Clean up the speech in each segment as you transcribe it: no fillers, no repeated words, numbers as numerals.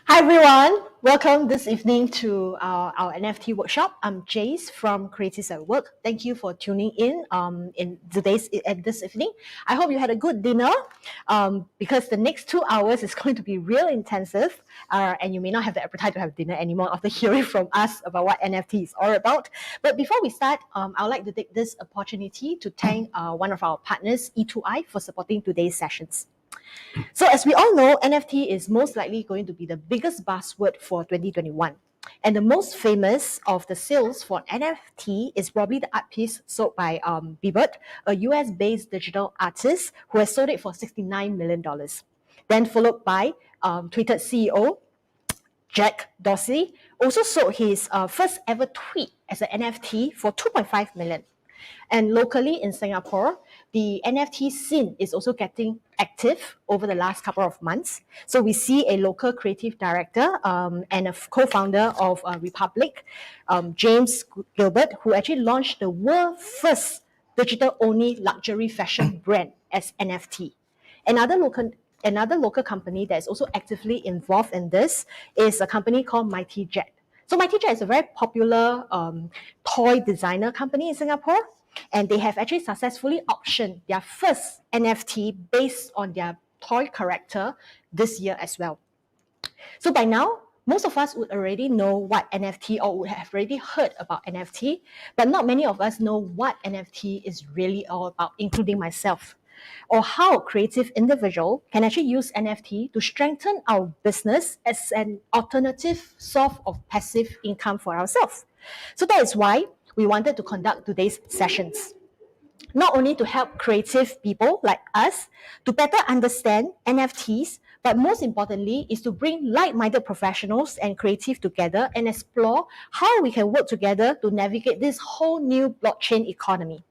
Hi everyone, welcome this evening to our NFT workshop. I'm Jace from Creatives at Work. Thank you for tuning in this evening. I hope you had a good dinner because the next 2 hours is going to be real intensive and you may not have the appetite to have dinner anymore after hearing from us about what NFT is all about. But before we start, I would like to take this opportunity to thank one of our partners, E2I, for supporting today's sessions. So as we all know, NFT is most likely going to be the biggest buzzword for 2021. And the most famous of the sales for NFT is probably the art piece sold by Bebert, a US-based digital artist who has sold it for $69 million. Then followed by Tweeted CEO Jack Dorsey, also sold his first ever tweet as an NFT for 2.5 million. And locally in Singapore, the NFT scene is also getting active over the last couple of months. So we see a local creative director and a co-founder of Republic, James Gilbert, who actually launched the world's first digital-only luxury fashion brand as NFT. Another local company that is also actively involved in this is a company called Mighty Jet. So Mighty Jet is a very popular toy designer company in Singapore, and they have actually successfully auctioned their first NFT based on their toy character this year as well. So by now, most of us would already know what NFT or would have already heard about NFT, but not many of us know what NFT is really all about, including myself, or how a creative individual can actually use NFT to strengthen our business as an alternative source of passive income for ourselves. So that is why we wanted to conduct today's sessions. Not only to help creative people like us to better understand NFTs, but most importantly is to bring like-minded professionals and creative together and explore how we can work together to navigate this whole new blockchain economy.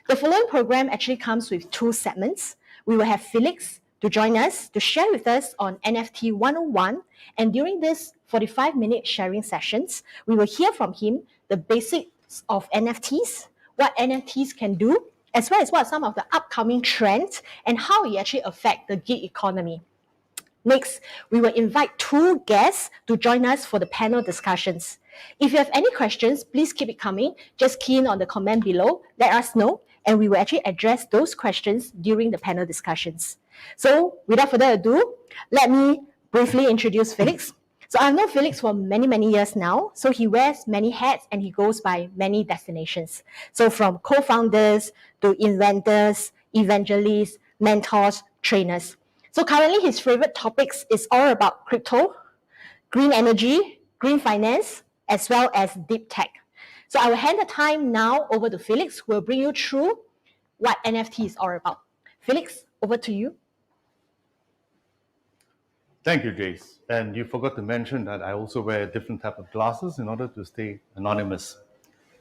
The following program actually comes with 2 segments. We will have Felix to join us to share with us on NFT 101, and during this 45-minute sharing sessions, we will hear from him the basics of NFTs, what NFTs can do, as well as what are some of the upcoming trends and how it actually affect the gig economy. Next, we will invite 2 guests to join us for the panel discussions. If you have any questions, please keep it coming. Just key in on the comment below, let us know, and we will actually address those questions during the panel discussions. So without further ado, let me briefly introduce Felix. So I've known Felix for many, many years now. So he wears many hats and he goes by many destinations. So from co-founders to inventors, evangelists, mentors, trainers. So currently his favorite topics is all about crypto, green energy, green finance, as well as deep tech. So I will hand the time now over to Felix, who will bring you through what NFT is all about. Felix, over to you. Thank you, Jace. And you forgot to mention that I also wear a different type of glasses in order to stay anonymous.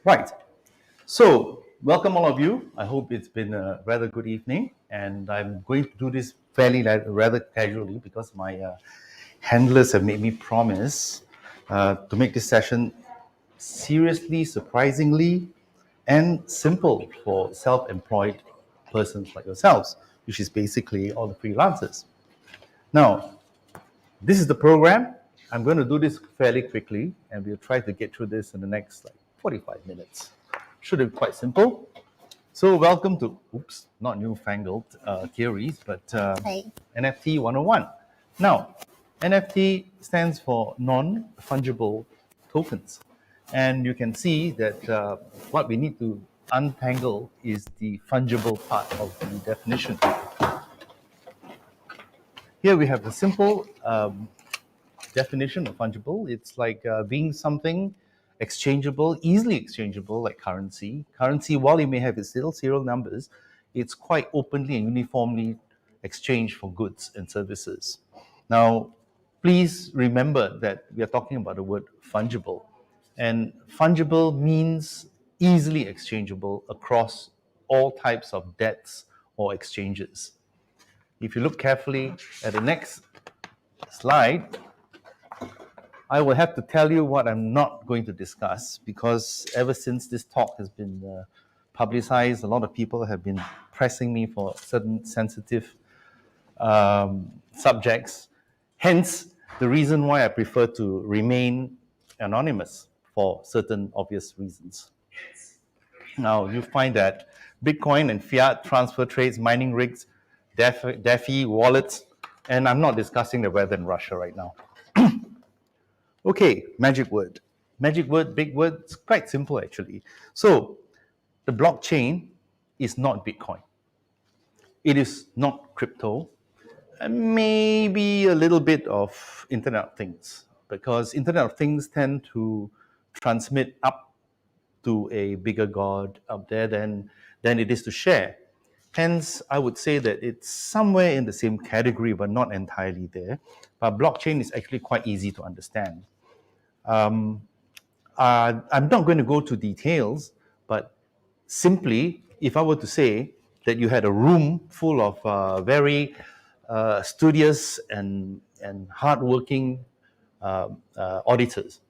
Right. So, welcome all of you. I hope it's been a rather good evening. And I'm going to do this fairly rather casually because my handlers have made me promise to make this session seriously, surprisingly, and simple for self-employed persons like yourselves, which is basically all the freelancers. Now, this is the program. I'm going to do this fairly quickly, and we'll try to get through this in the next 45 minutes. Should be quite simple. So welcome to, not newfangled theories, but NFT 101. Now, NFT stands for non-fungible tokens. And you can see that what we need to untangle is the fungible part of the definition. Here we have a simple definition of fungible. It's like being something exchangeable, easily exchangeable, like currency. Currency, while it may have its little serial numbers, it's quite openly and uniformly exchanged for goods and services. Now, please remember that we are talking about the word fungible. And fungible means easily exchangeable across all types of debts or exchanges. If you look carefully at the next slide, I will have to tell you what I'm not going to discuss, because ever since this talk has been publicized, a lot of people have been pressing me for certain sensitive subjects. Hence, The reason why I prefer to remain anonymous for certain obvious reasons. Now, you find that Bitcoin and fiat transfer trades, mining rigs, DeFi wallets, and I'm not discussing the weather in Russia right now. Okay, magic word. Magic word, big word, it's quite simple actually. So, the blockchain is not Bitcoin. It is not crypto. And maybe a little bit of Internet of Things, because Internet of Things tend to transmit up to a bigger God up there than it is to share. Hence, I would say that it's somewhere in the same category, but not entirely there. But blockchain is actually quite easy to understand. I'm not going to go to details, but simply, if I were to say that you had a room full of very studious and hardworking auditors,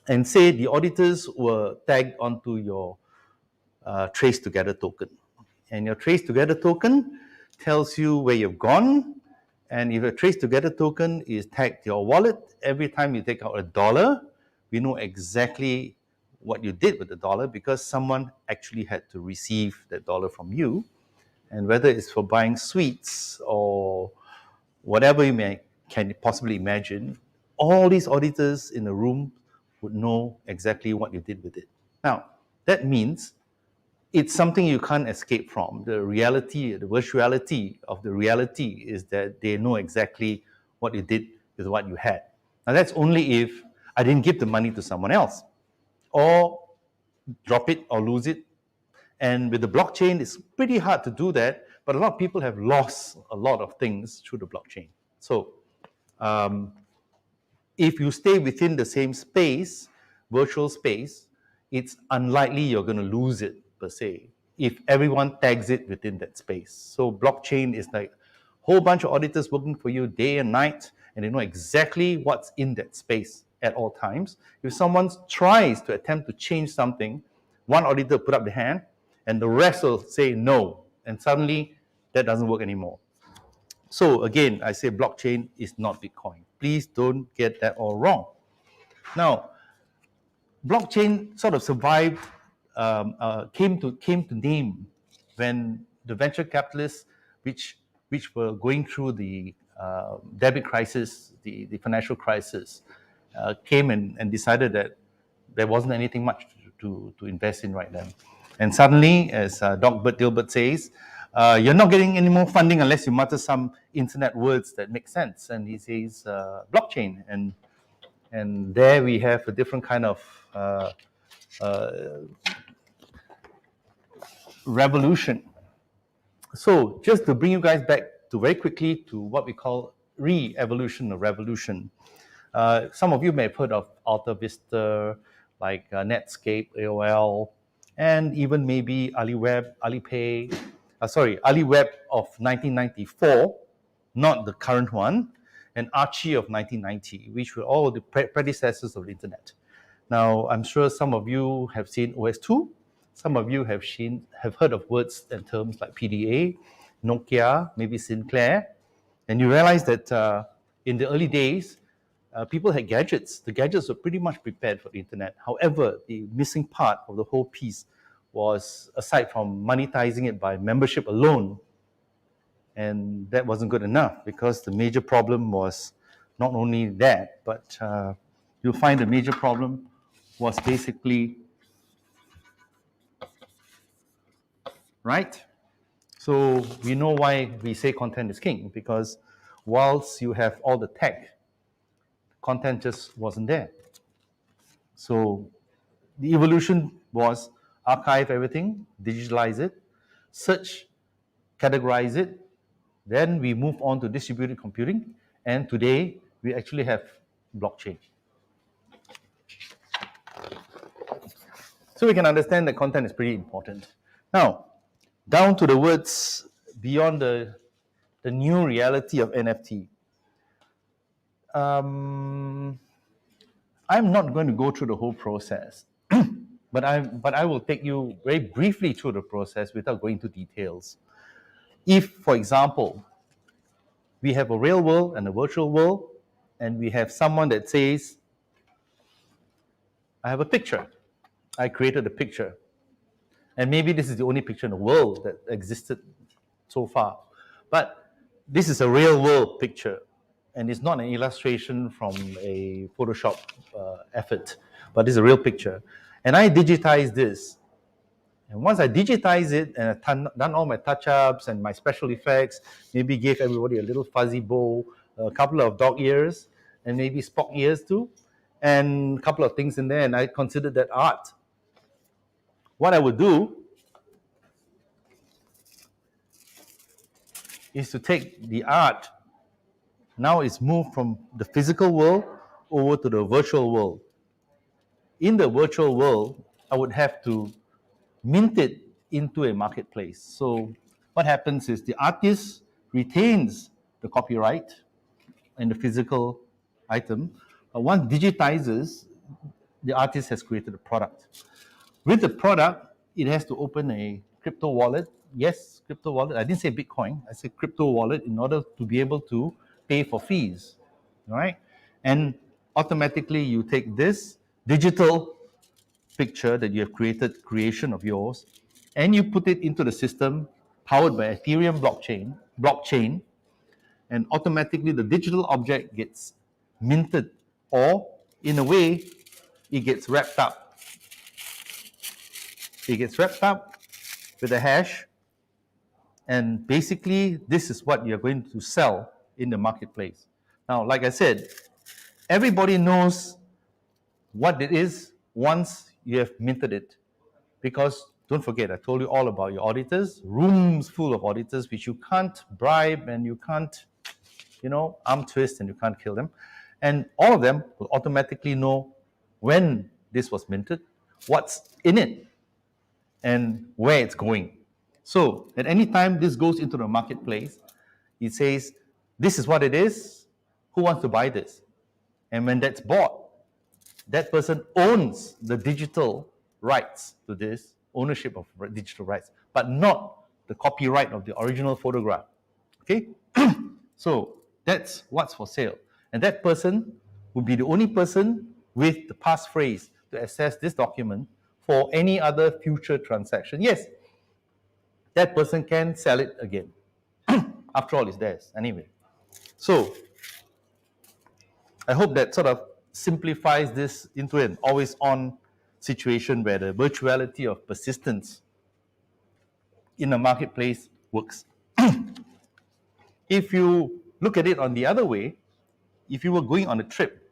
and say the auditors were tagged onto your trace together token, and your trace together token tells you where you've gone, and if a trace together token is tagged to your wallet, every time you take out $1, we know exactly what you did with the dollar because someone actually had to receive that dollar from you. And whether it's for buying sweets or whatever you can possibly imagine, all these auditors in the room would know exactly what you did with it. Now, that means it's something you can't escape from. The reality, the virtuality of the reality is that they know exactly what you did with what you had. Now, that's only if I didn't give the money to someone else or drop it or lose it. And with the blockchain, it's pretty hard to do that, but a lot of people have lost a lot of things through the blockchain. So if you stay within the same space, virtual space, it's unlikely you're going to lose it per se if everyone tags it within that space. So blockchain is like a whole bunch of auditors working for you day and night, and they know exactly what's in that space at all times. If someone tries to attempt to change something, one auditor put up the hand, and the rest will say no, and suddenly that doesn't work anymore. So again, I say blockchain is not Bitcoin. Please don't get that all wrong. Now, blockchain sort of survived, came to name when the venture capitalists, which were going through the debit crisis, the financial crisis, came and decided that there wasn't anything much to invest in right then. And suddenly, as Doc Dilbert says, you're not getting any more funding unless you mutter some internet words that make sense. And he says blockchain, and there we have a different kind of revolution. So just to bring you guys back to very quickly to what we call re-evolution or revolution. Some of you may have heard of Alta Vista, like Netscape, AOL, and even maybe AliWeb of 1994, not the current one, and Archie of 1990, which were all the predecessors of the internet. Now, I'm sure some of you have seen OS2. Some of you have heard of words and terms like PDA, Nokia, maybe Sinclair, and you realize that in the early days, people had gadgets. The gadgets were pretty much prepared for the internet. However, the missing part of the whole piece was, aside from monetizing it by membership alone, and that wasn't good enough because the major problem was not only that, but you'll find the major problem was basically, right? So we know why we say content is king, because whilst you have all the tech, content just wasn't there. So the evolution was archive everything, digitalize it, search, categorize it, then we move on to distributed computing, and today we actually have blockchain. So we can understand that content is pretty important. Now, down to the words beyond the new reality of NFT. I'm not going to go through the whole process, but I will take you very briefly through the process without going into details. If, for example, we have a real world and a virtual world, and we have someone that says, I have a picture. I created a picture. And maybe this is the only picture in the world that existed so far. But this is a real world picture. And it's not an illustration from a Photoshop effort, but it's a real picture. And I digitize this. And once I digitize it and I've done all my touch-ups and my special effects, maybe gave everybody a little fuzzy bow, a couple of dog ears, and maybe Spock ears too, and a couple of things in there, and I considered that art. What I would do is to take the art, now it's moved from the physical world over to the virtual world. In the virtual world, I would have to mint it into a marketplace. So what happens is the artist retains the copyright and the physical item, but once digitizes, the artist has created a product. With the product, it has to open a crypto wallet. Yes, crypto wallet. I didn't say Bitcoin. I said crypto wallet in order to be able to pay for fees. All right? And automatically you take this digital picture that you have created, creation of yours, and you put it into the system powered by Ethereum blockchain, and automatically the digital object gets minted, or in a way, it gets wrapped up. It gets wrapped up with a hash, and basically this is what you're going to sell in the marketplace. Now, like I said, everybody knows what it is once you have minted it, because don't forget, I told you all about your auditors, rooms full of auditors which you can't bribe and you can't, arm twist, and you can't kill them. And all of them will automatically know when this was minted, what's in it, and where it's going. So at any time this goes into the marketplace, it says, this is what it is, who wants to buy this? And when that's bought, that person owns the digital rights to this, ownership of digital rights, but not the copyright of the original photograph. Okay? So that's what's for sale. And that person will be the only person with the passphrase to access this document for any other future transaction. Yes, that person can sell it again. After all, it's theirs anyway. So I hope that sort of simplifies this into an always-on situation where the virtuality of persistence in a marketplace works. If you look at it on the other way, if you were going on a trip,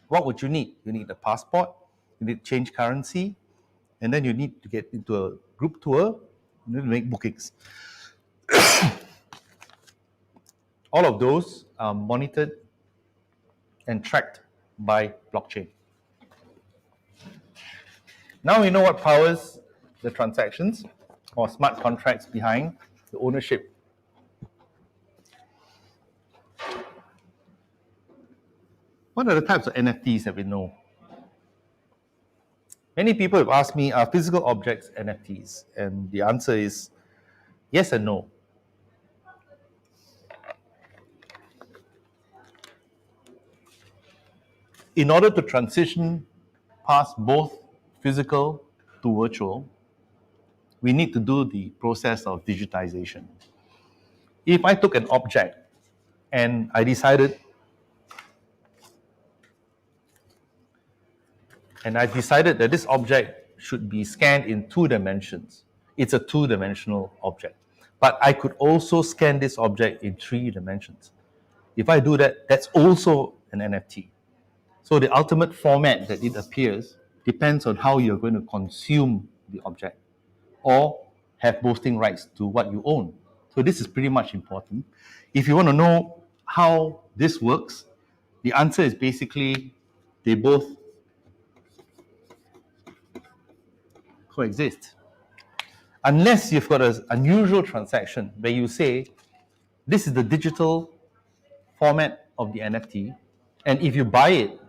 what would you need? You need a passport, you need to change currency, and then you need to get into a group tour, you need to make bookings. All of those are monitored and tracked by blockchain. Now we know what powers the transactions or smart contracts behind the ownership. What are the types of NFTs that we know? Many people have asked me, are physical objects NFTs? And the answer is yes and no. In order to transition past both physical to virtual, we need to do the process of digitization. If I took an object and I decided that this object should be scanned in 2 dimensions, it's a 2-dimensional object. But I could also scan this object in 3 dimensions. If I do that, that's also an NFT. So the ultimate format that it appears depends on how you're going to consume the object or have boasting rights to what you own. So this is pretty much important. If you want to know how this works, the answer is basically they both coexist. Unless you've got an unusual transaction where you say, this is the digital format of the NFT, and if you buy it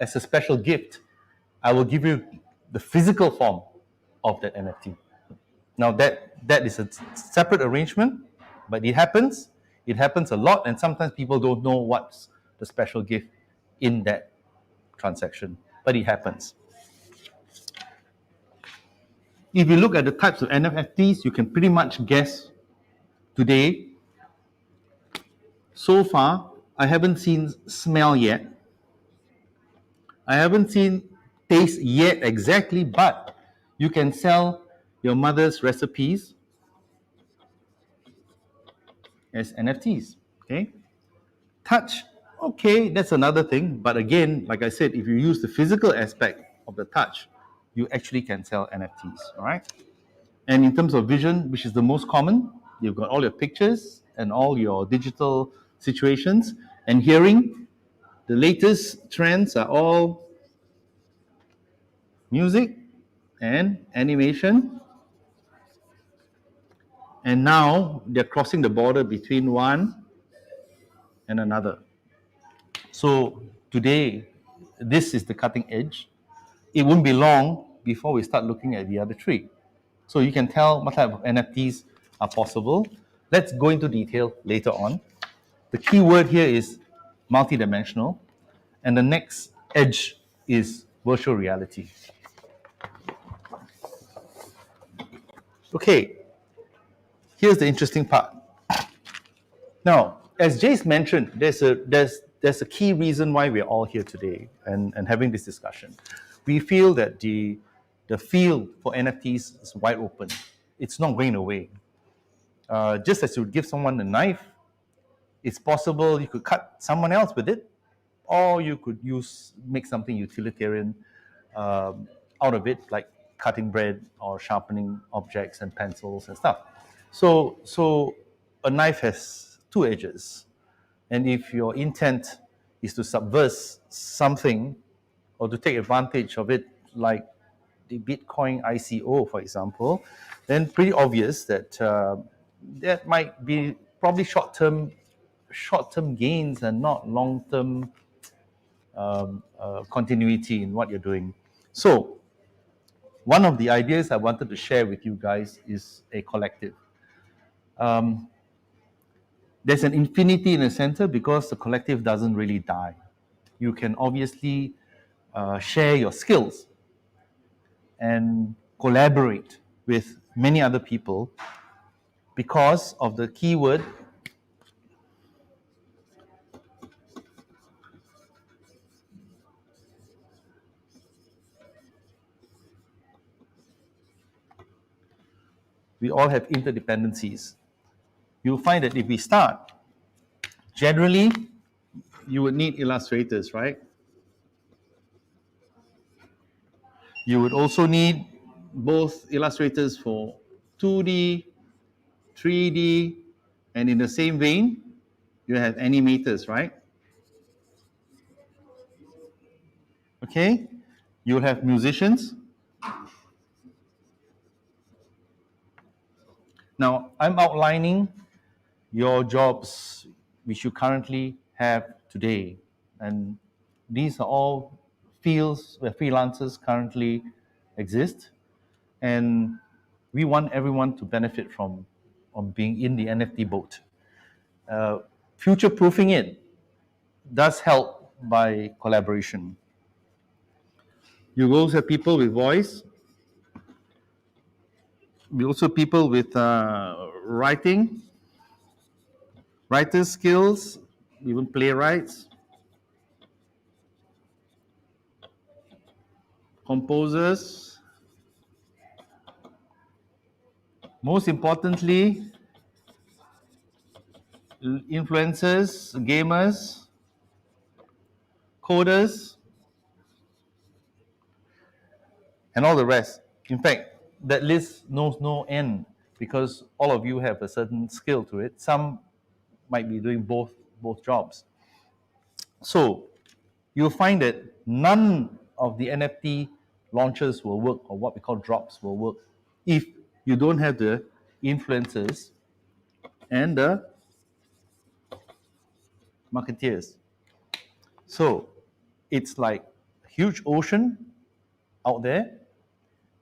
as a special gift, I will give you the physical form of that NFT. Now that is a separate arrangement, but it happens a lot, and sometimes people don't know what's the special gift in that transaction, but it happens. If you look at the types of NFTs, you can pretty much guess today. So far, I haven't seen smell yet. I haven't seen taste yet exactly, but you can sell your mother's recipes as NFTs. Okay. Touch, okay, that's another thing. But again, like I said, if you use the physical aspect of the touch, you actually can sell NFTs. All right. And in terms of vision, which is the most common, you've got all your pictures and all your digital situations. And hearing, the latest trends are all music and animation. And now they're crossing the border between one and another. So today, this is the cutting edge. It won't be long before we start looking at the other three. So you can tell what type of NFTs are possible. Let's go into detail later on. The key word here is multidimensional, and the next edge is virtual reality. Okay, here's the interesting part. Now, as Jace mentioned, there's a key reason why we're all here today and having this discussion. We feel that the field for NFTs is wide open. It's not going away. Just as you would give someone a knife, it's possible you could cut someone else with it, or you could make something utilitarian out of it, like cutting bread or sharpening objects and pencils and stuff. So a knife has two edges, and if your intent is to subvert something or to take advantage of it, like the Bitcoin ICO, for example, then pretty obvious that that might be probably short-term gains and not long-term continuity in what you're doing. So one of the ideas I wanted to share with you guys is a collective. There's an infinity in the center because the collective doesn't really die. You can obviously share your skills and collaborate with many other people because of the keyword we all have interdependencies. You'll find that if we start, generally, you would need illustrators, right? You would also need both illustrators for 2D, 3D, and in the same vein, you have animators, right? Okay, you'll have musicians. Now, I'm outlining your jobs which you currently have today. And these are all fields where freelancers currently exist. And we want everyone to benefit from being in the NFT boat. Future-proofing it does help by collaboration. You also have people with voice. We also have people with writing, writer's skills, even playwrights, composers. Most importantly, influencers, gamers, coders, and all the rest. In fact, that list knows no end because all of you have a certain skill to it. Some might be doing both jobs. So you'll find that none of the NFT launches will work, or what we call drops will work, if you don't have the influencers and the marketeers. So it's like a huge ocean out there,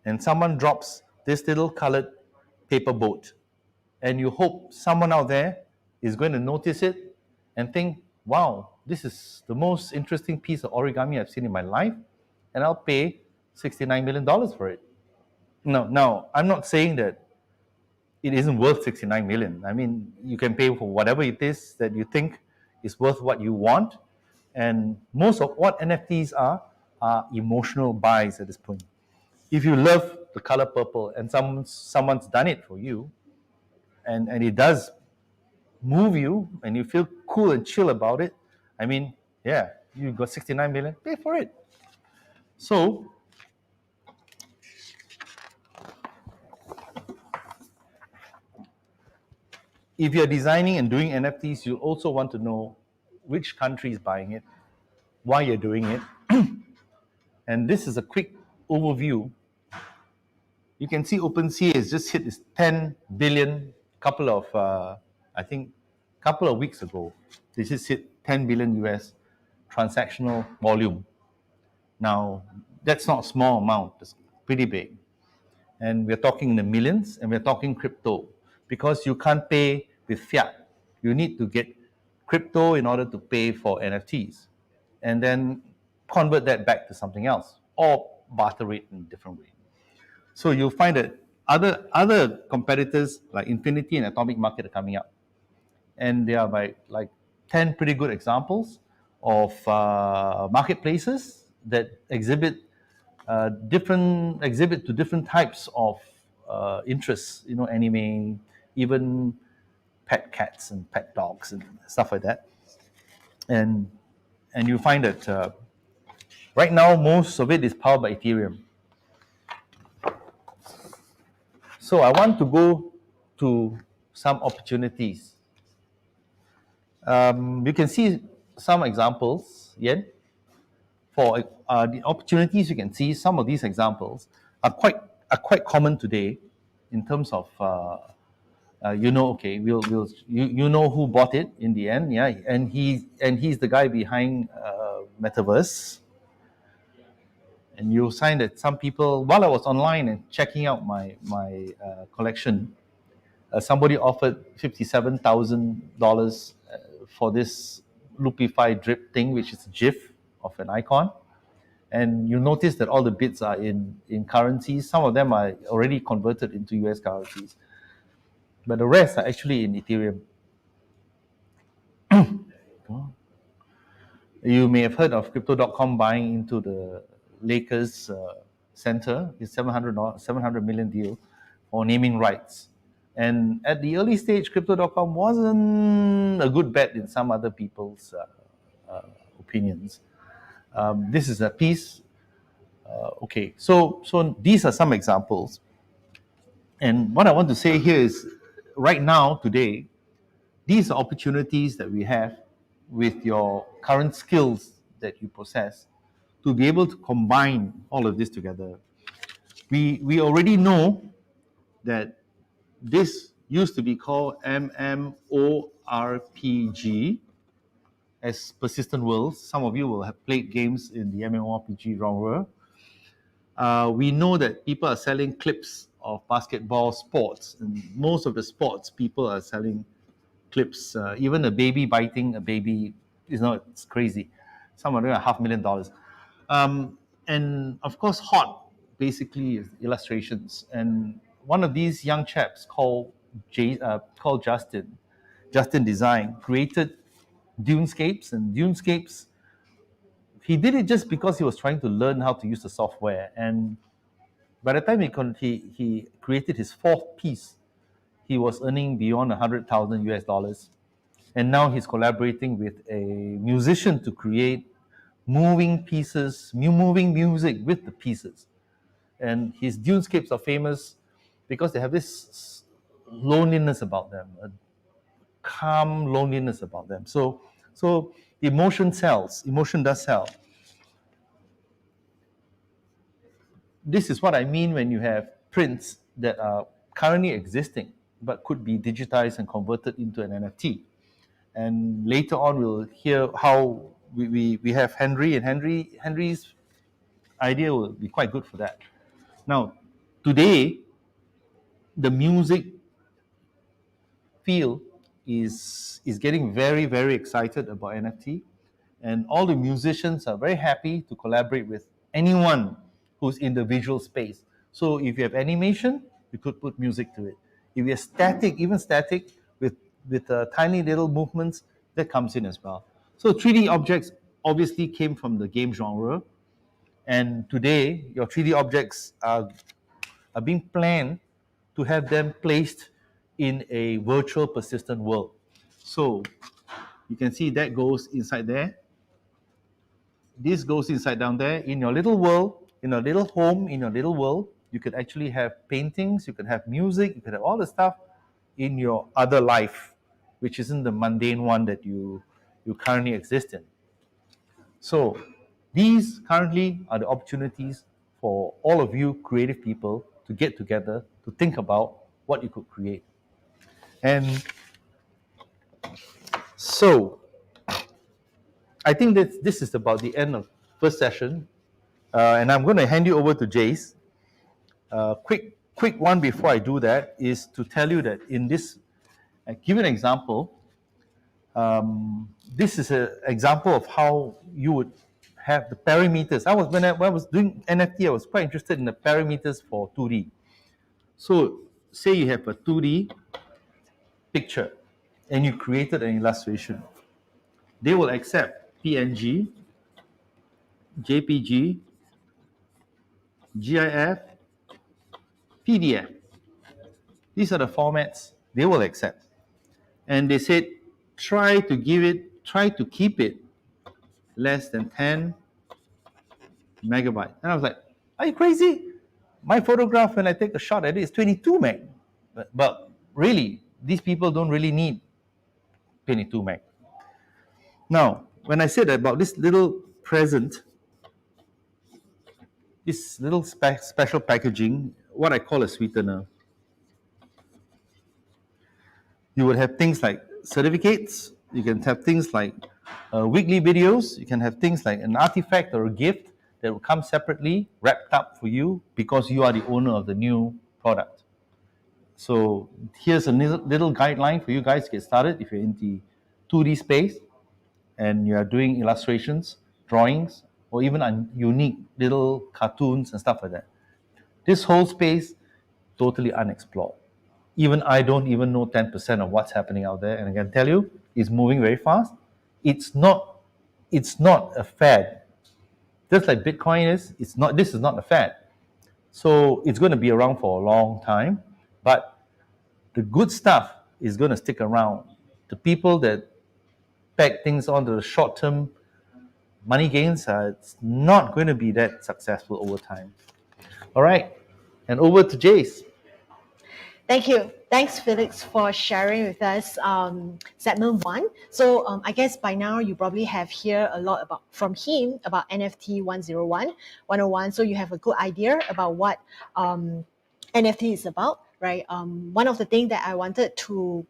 and someone drops this little colored paper boat, and you hope someone out there is going to notice it and think, wow, this is the most interesting piece of origami I've seen in my life, and I'll pay $69 million for it. Now, I'm not saying that it isn't worth 69 million. I mean, you can pay for whatever it is that you think is worth what you want. And most of what NFTs are emotional buys at this point. If you love the color purple and someone's done it for you, and it does move you and you feel cool and chill about it, I mean, yeah, you got 69 million, pay for it. So if you're designing and doing NFTs, you also want to know which country is buying it, why you're doing it. And this is a quick overview. You can see OpenSea has just hit this 10 billion couple of weeks ago. They just hit 10 billion US transactional volume. Now, that's not a small amount, it's pretty big. And we're talking in the millions, and we're talking crypto, because you can't pay with fiat. You need to get crypto in order to pay for NFTs, and then convert that back to something else, or barter it in a different way. So you'll find that other competitors like Infinity and Atomic Market are coming up, and there are like 10 pretty good examples of marketplaces that exhibit to different types of interests. You know, anime, even pet cats and pet dogs and stuff like that. And you find that right now most of it is powered by Ethereum. So I want to go to some opportunities. You can see some examples, Yen. For the opportunities, you can see some of these examples are quite common today, in terms of okay, you know who bought it in the end, yeah, and he's the guy behind Metaverse. And you'll find that some people, while I was online and checking out my collection, somebody offered $57,000 for this Loopify drip thing, which is a GIF of an icon. And you notice that all the bits are in currencies. Some of them are already converted into US currencies, but the rest are actually in Ethereum. You may have heard of Crypto.com buying into the Lakers center. It's 700 million deal for naming rights. And at the early stage, Crypto.com wasn't a good bet in some other people's opinions. This is a piece. Okay, so these are some examples. And what I want to say here is, right now, today, these are opportunities that we have with your current skills that you possess, to be able to combine all of this together. We already know that this used to be called MMORPG as Persistent Worlds. Some of you will have played games in the MMORPG genre. We know that people are selling clips of basketball sports, and most of the sports people are selling clips. Even a baby biting a baby it's crazy. Some of them are $500,000. And of course, hot basically is illustrations. And one of these young chaps called Justin Design created Dunescapes, and Dunescapes, he did it just because he was trying to learn how to use the software. And by the time he created his fourth piece, he was earning beyond 100,000 US dollars. And now he's collaborating with a musician to create moving pieces, moving music with the pieces. And his Dunescapes are famous because they have this loneliness about them, a calm loneliness about them. So emotion sells. Emotion does sell. This is what I mean when you have prints that are currently existing but could be digitized and converted into an NFT. And later on, we'll hear how we have Henry, and Henry's idea will be quite good for that. Now, today, the music field is getting very, very excited about NFT. and all the musicians are very happy to collaborate with anyone who's in the visual space. So if you have animation, you could put music to it. If you're static, even static with tiny little movements, that comes in as well. So 3D objects obviously came from the game genre, and today your 3D objects are being planned to have them placed in a virtual persistent world. So you can see that goes inside there. This goes inside down there. In your little world, in your little home, in your little world, you could actually have paintings, you can have music, you can have all the stuff in your other life, which isn't the mundane one that you currently exist in. So these currently are the opportunities for all of you creative people to get together to think about what you could create. And so I think that this is about the end of first session, and I'm going to hand you over to Jace. Quick one before I do that is to tell you that in this, I give you an example. This is an example of how you would have the parameters. When I was doing NFT, I was quite interested in the parameters for 2D. So say you have a 2D picture and you created an illustration. They will accept PNG, JPG, GIF, PDF. These are the formats they will accept. And they said, try to keep it less than 10 megabyte. And I was like, are you crazy? My photograph, when I take a shot at it, is 22 meg. But really, these people don't really need 22 meg. Now, when I said about this little present, this little special packaging, what I call a sweetener, you would have things like certificates, you can have things like weekly videos, you can have things like an artifact or a gift that will come separately, wrapped up for you because you are the owner of the new product. So here's a little guideline for you guys to get started if you're in the 2D space and you are doing illustrations, drawings, or even unique little cartoons and stuff like that. This whole space, totally unexplored. Even I don't even know 10% of what's happening out there, and I can tell you, it's moving very fast. It's not a fad. Just like Bitcoin is, this is not a fad. So it's going to be around for a long time, but the good stuff is going to stick around. The people that peg things onto the short-term money gains, it's not going to be that successful over time. All right, and over to Jace. Thank you. Thanks, Felix, for sharing with us segment one. So I guess by now you probably have heard a lot from him about NFT 101. So you have a good idea about what NFT is about, right? One of the things that I wanted to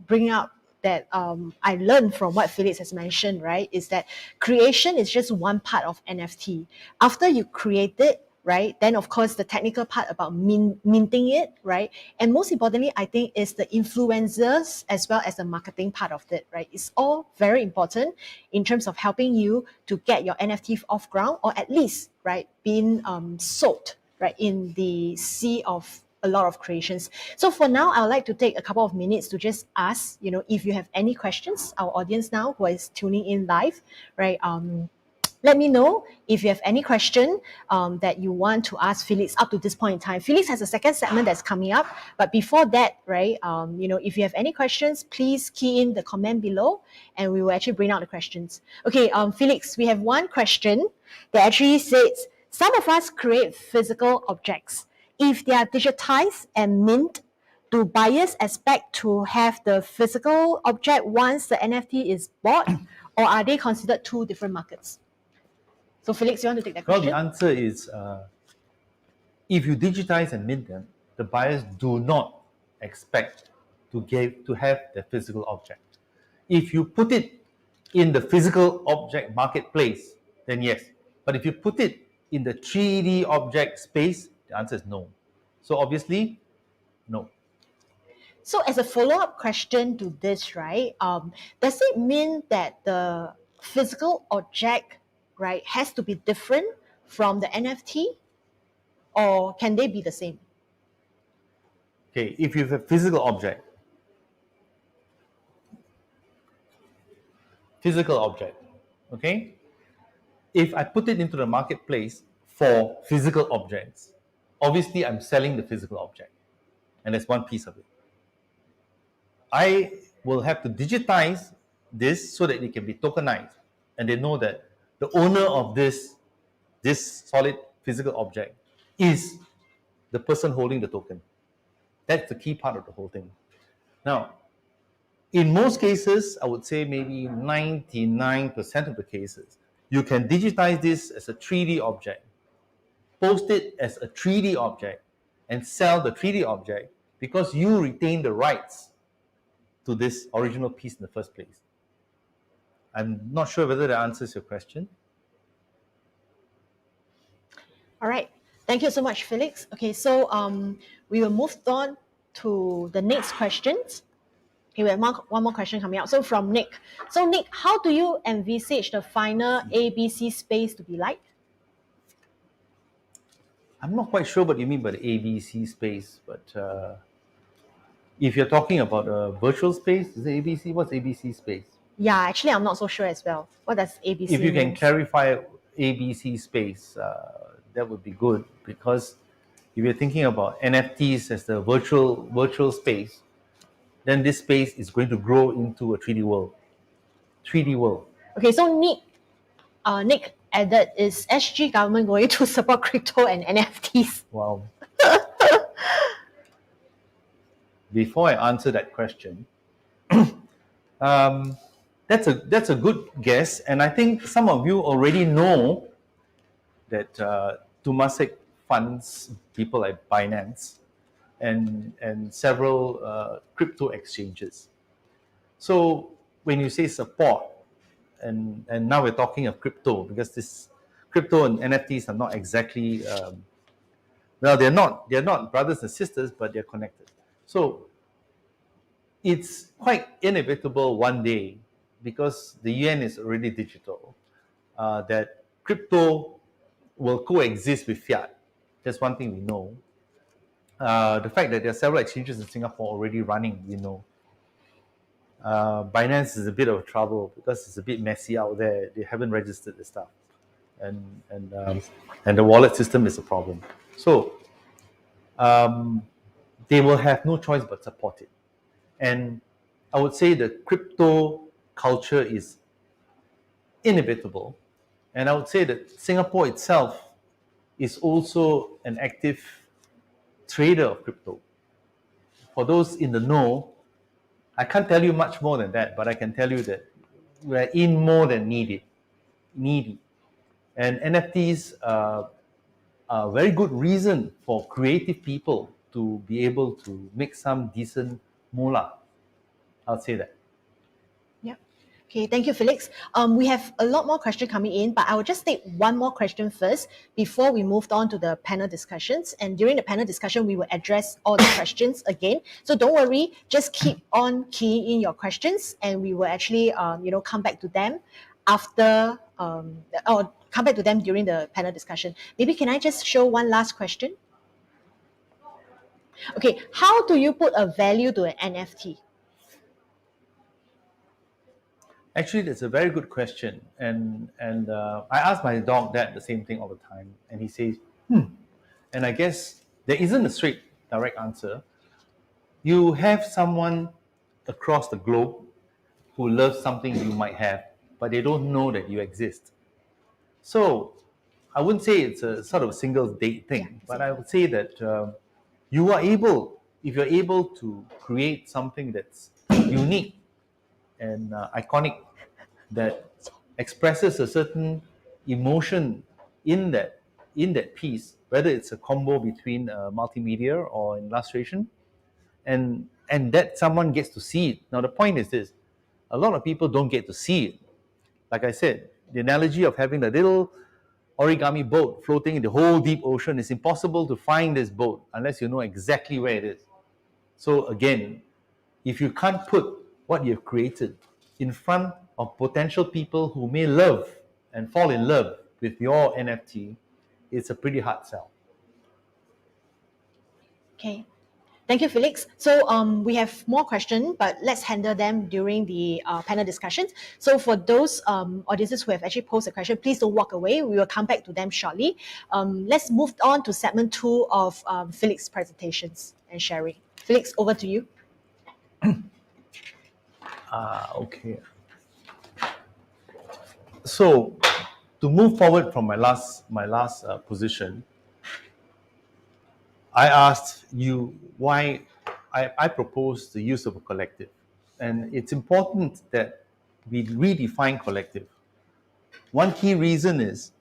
bring up that I learned from what Felix has mentioned, right, is that creation is just one part of NFT. After you create it, right, then of course the technical part about minting it, right, and most importantly, I think is the influencers as well as the marketing part of it, right. It's all very important in terms of helping you to get your NFT off ground, or at least, right, being sold, right, in the sea of a lot of creations. So for now, I would like to take a couple of minutes to just ask, if you have any questions, our audience now who is tuning in live, right? Let me know if you have any question that you want to ask Felix up to this point in time. Felix has a second segment that's coming up, but before that, right, if you have any questions, please key in the comment below and we will actually bring out the questions. Okay, Felix, we have one question that actually says, some of us create physical objects. If they are digitized and mint, do buyers expect to have the physical object once the NFT is bought, or are they considered two different markets? So Felix, you want to take that question? Well, the answer is, if you digitize and mint them, the buyers do not expect to have the physical object. If you put it in the physical object marketplace, then yes. But if you put it in the 3D object space, the answer is no. So obviously, no. So as a follow-up question to this, right, does it mean that the physical object, right, has to be different from the NFT, or can they be the same? Okay, if you have a physical object, okay, if I put it into the marketplace for physical objects, obviously I'm selling the physical object, and that's one piece of it. I will have to digitize this so that it can be tokenized, and they know that the owner of this solid physical object is the person holding the token. That's the key part of the whole thing. Now, in most cases, I would say maybe 99% of the cases, you can digitize this as a 3D object, post it as a 3D object, and sell the 3D object because you retain the rights to this original piece in the first place. I'm not sure whether that answers your question. All right. Thank you so much, Felix. Okay, so we will move on to the next questions. Okay, we have one more question coming out. So from Nick. So Nick, how do you envisage the final ABC space to be like? I'm not quite sure what you mean by the ABC space, but if you're talking about a virtual space, is it ABC? What's ABC space? Yeah, actually, I'm not so sure as well. What does ABC If you can means? clarify ABC space, that would be good, because if you're thinking about NFTs as the virtual space, then this space is going to grow into a 3D world. 3D world. Okay, so Nick added, is SG government going to support crypto and NFTs? Wow. Before I answer that question, that's a good guess, and I think some of you already know that Temasek funds people like Binance and several crypto exchanges. So when you say support, and now we're talking of crypto, because this crypto and NFTs are not exactly well, they're not brothers and sisters, but they're connected. So it's quite inevitable one day, because the yuan is already digital, that crypto will coexist with fiat. That's one thing we know. The fact that there are several exchanges in Singapore already running, we know. Binance is a bit of trouble because it's a bit messy out there. They haven't registered the stuff, and the wallet system is a problem. So they will have no choice but support it. And I would say the crypto culture is inevitable. And I would say that Singapore itself is also an active trader of crypto. For those in the know, I can't tell you much more than that, but I can tell you that we're in more than needy. And NFTs are a very good reason for creative people to be able to make some decent moolah. I'll say that. Yeah. Okay, thank you, Felix. We have a lot more questions coming in, but I will just take one more question first before we moved on to the panel discussions. And during the panel discussion, we will address all the questions again. So don't worry, just keep on keying in your questions, and we will actually, come back to them after, or come back to them during the panel discussion. Maybe can I just show one last question? Okay, how do you put a value to an NFT? Actually, that's a very good question, and I ask my dog that the same thing all the time, and he says, And I guess there isn't a straight, direct answer. You have someone across the globe who loves something you might have, but they don't know that you exist. So I wouldn't say it's a sort of a single date thing, but I would say that you are able, if you're able to create something that's unique and iconic, that expresses a certain emotion in that piece, whether it's a combo between multimedia or illustration, and that someone gets to see it. Now the point is this: a lot of people don't get to see it. Like I said, the analogy of having a little origami boat floating in the whole deep ocean, is impossible to find this boat unless you know exactly where it is. So again, if you can't put what you've created in front of potential people who may love and fall in love with your NFT, it's a pretty hard sell. Okay. Thank you, Felix. So we have more questions, but let's handle them during the panel discussions. So for those audiences who have actually posed a question, please don't walk away. We will come back to them shortly. Let's move on to segment 2 of Felix's presentations and sharing. Felix, over to you. Okay. So to move forward from my last position, I asked you why I proposed the use of a collective. And it's important that we redefine collective. One key reason is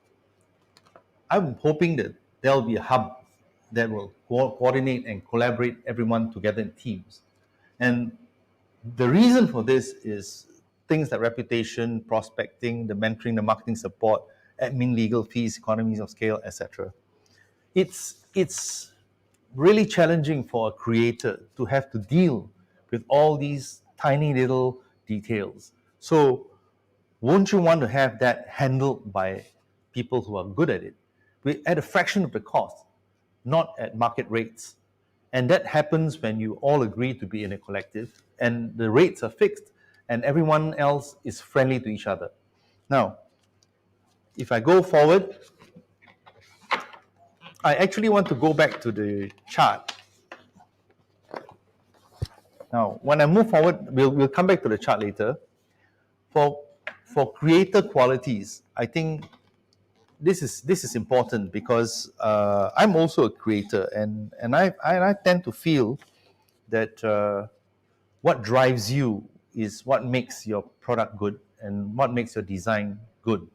I'm hoping that there'll be a hub that will coordinate and collaborate everyone together in teams. And the reason for this is things like reputation, prospecting, the mentoring, the marketing support, admin, legal fees, economies of scale, etc. It's really challenging for a creator to have to deal with all these tiny little details. So won't you want to have that handled by people who are good at it at a fraction of the cost, not at market rates? And that happens when you all agree to be in a collective and the rates are fixed and everyone else is friendly to each other. Now, if I go forward, I actually want to go back to the chart. Now, when I move forward, we'll come back to the chart later. For creator qualities, I think this is important because I'm also a creator, and I tend to feel that what drives you is what makes your product good and what makes your design good.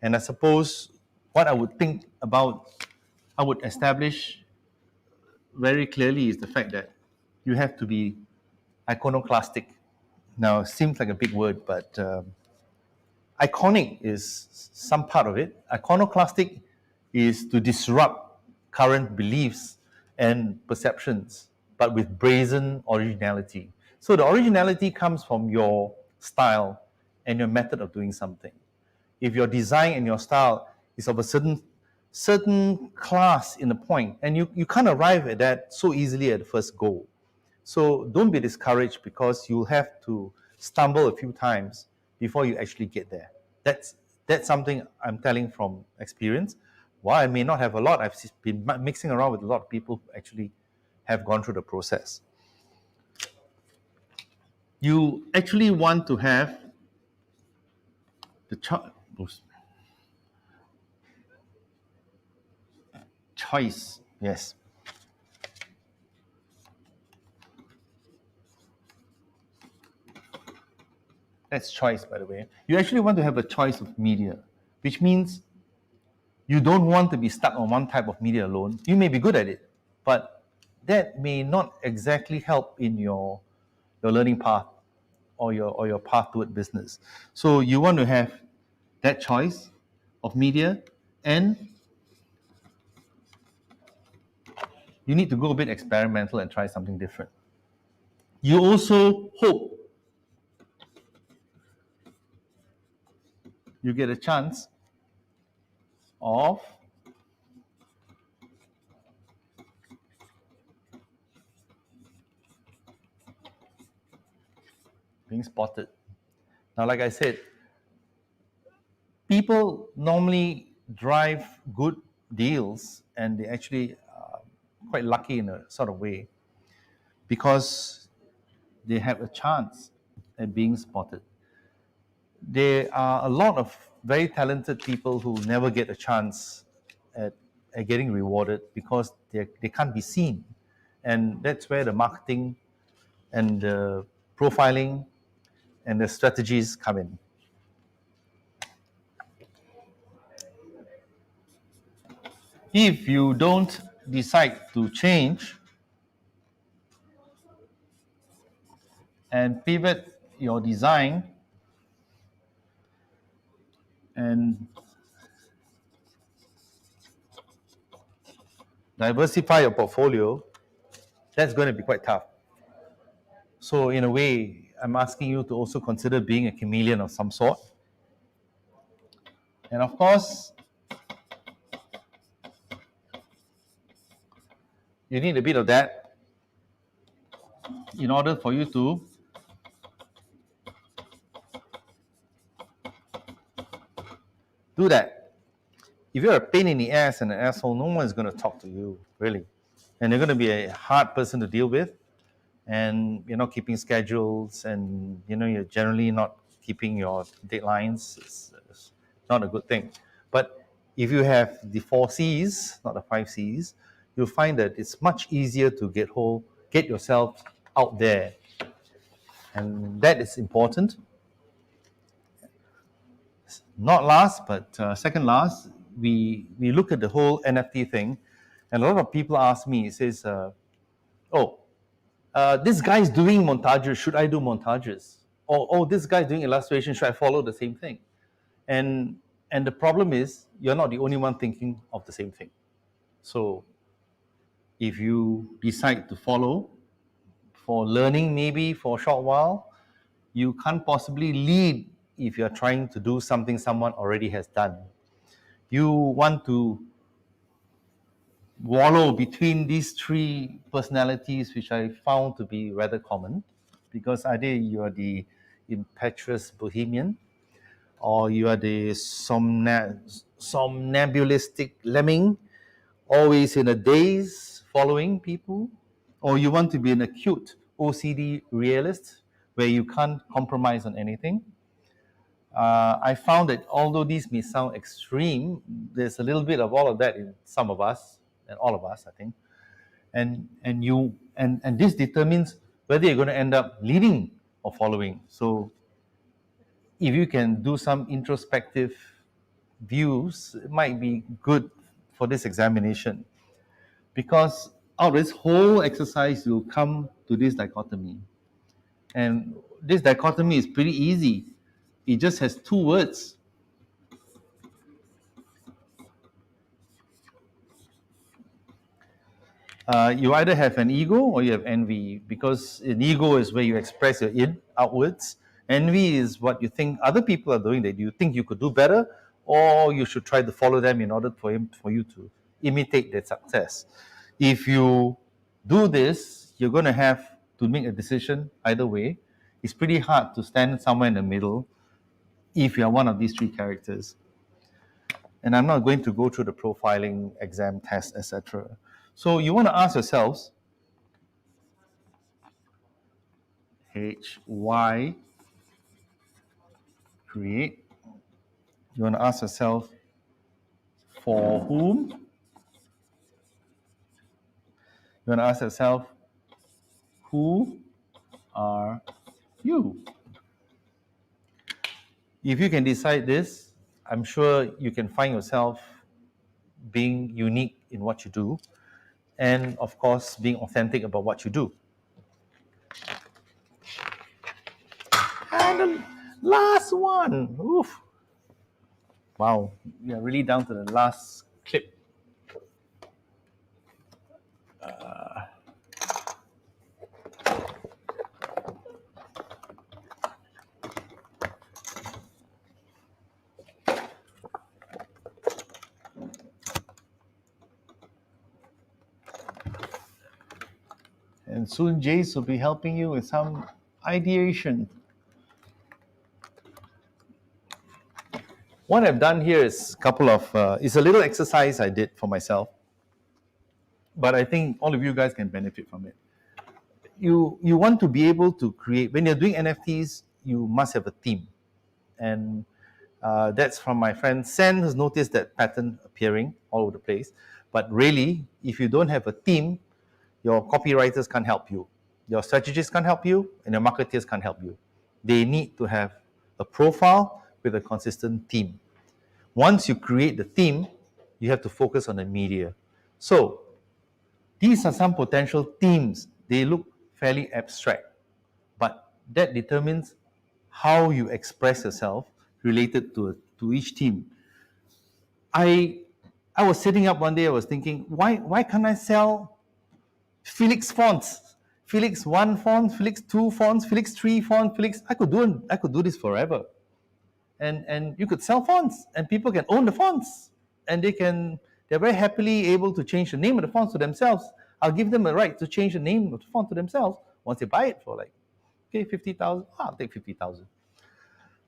And I suppose what I would think about, I would establish very clearly is the fact that you have to be iconoclastic. Now, it seems like a big word, but iconic is some part of it. Iconoclastic is to disrupt current beliefs and perceptions, but with brazen originality. So the originality comes from your style and your method of doing something. If your design and your style is of a certain class in a point, and you can't arrive at that so easily at the first go. So don't be discouraged because you'll have to stumble a few times before you actually get there. That's something I'm telling from experience. While I may not have a lot, I've been mixing around with a lot of people who actually have gone through the process. You actually want to have the choice, yes. That's choice, by the way. You actually want to have a choice of media, which means you don't want to be stuck on one type of media alone. You may be good at it, but that may not exactly help in your learning path or your path toward business. So you want to have that choice of media, and you need to go a bit experimental and try something different. You also hope you get a chance of being spotted. Now, like I said, people normally drive good deals and they actually quite lucky in a sort of way because they have a chance at being spotted. There are a lot of very talented people who never get a chance at getting rewarded because they can't be seen. And that's where the marketing and the profiling and the strategies come in. If you don't decide to change and pivot your design and diversify your portfolio, that's going to be quite tough. So in a way, I'm asking you to also consider being a chameleon of some sort. And of course, you need a bit of that in order for you to do that. If you're a pain in the ass and an asshole, no one's going to talk to you, really. And you're going to be a hard person to deal with. And you're not keeping schedules, and you're generally not keeping your deadlines. It's not a good thing. But if you have the 4 C's, not the 5 C's, you'll find that it's much easier to get yourself out there. And that is important. Not last, but second last, we look at the whole NFT thing, and a lot of people ask me, it says, this guy's doing montages, should I do montages? Or, oh, this guy's doing illustration, should I follow the same thing? And the problem is, you're not the only one thinking of the same thing. So if you decide to follow for learning, maybe for a short while, you can't possibly lead if you're trying to do something someone already has done. You want to wallow between these 3 personalities, which I found to be rather common, because either you are the impetuous bohemian, or you are the somnambulistic lemming, always in a daze following people, or you want to be an acute OCD realist where you can't compromise on anything. I found that although these may sound extreme, there's a little bit of all of that in some of us, and all of us, I think. And this determines whether you're going to end up leading or following. So if you can do some introspective views, it might be good for this examination. Because out of this whole exercise, you'll come to this dichotomy. And this dichotomy is pretty easy. It just has 2 words. You either have an ego or you have envy, because an ego is where you express your id outwards. Envy is what you think other people are doing that you think you could do better, or you should try to follow them in order for you to imitate their success. If you do this, you're going to have to make a decision either way. It's pretty hard to stand somewhere in the middle if you are one of these 3 characters. And I'm not going to go through the profiling, exam, test, etc. So you want to ask yourselves, HY create. You want to ask yourself, for whom? You want to ask yourself, who are you? If you can decide this, I'm sure you can find yourself being unique in what you do, and of course, being authentic about what you do. And the last one, oof. Wow, we are really down to the last clip. And soon Jace will be helping you with some ideation. What I've done here is it's a little exercise I did for myself, but I think all of you guys can benefit from it. You want to be able to create, when you're doing NFTs, you must have a theme. And that's from my friend Sen, who's noticed that pattern appearing all over the place. But really, if you don't have a theme, your copywriters can't help you, your strategists can't help you, and your marketeers can't help you. They need to have a profile with a consistent theme. Once you create the theme, you have to focus on the media. So these are some potential themes. They look fairly abstract, but that determines how you express yourself related to each theme. I was sitting up one day, I was thinking, why can't I sell Felix fonts? Felix 1 font, Felix 2 fonts, Felix 3 font, Felix. I could do this forever. And you could sell fonts, and people can own the fonts, and they're very happily able to change the name of the fonts to themselves. I'll give them a right to change the name of the font to themselves once they buy it for like, okay, 50,000. I'll take 50,000.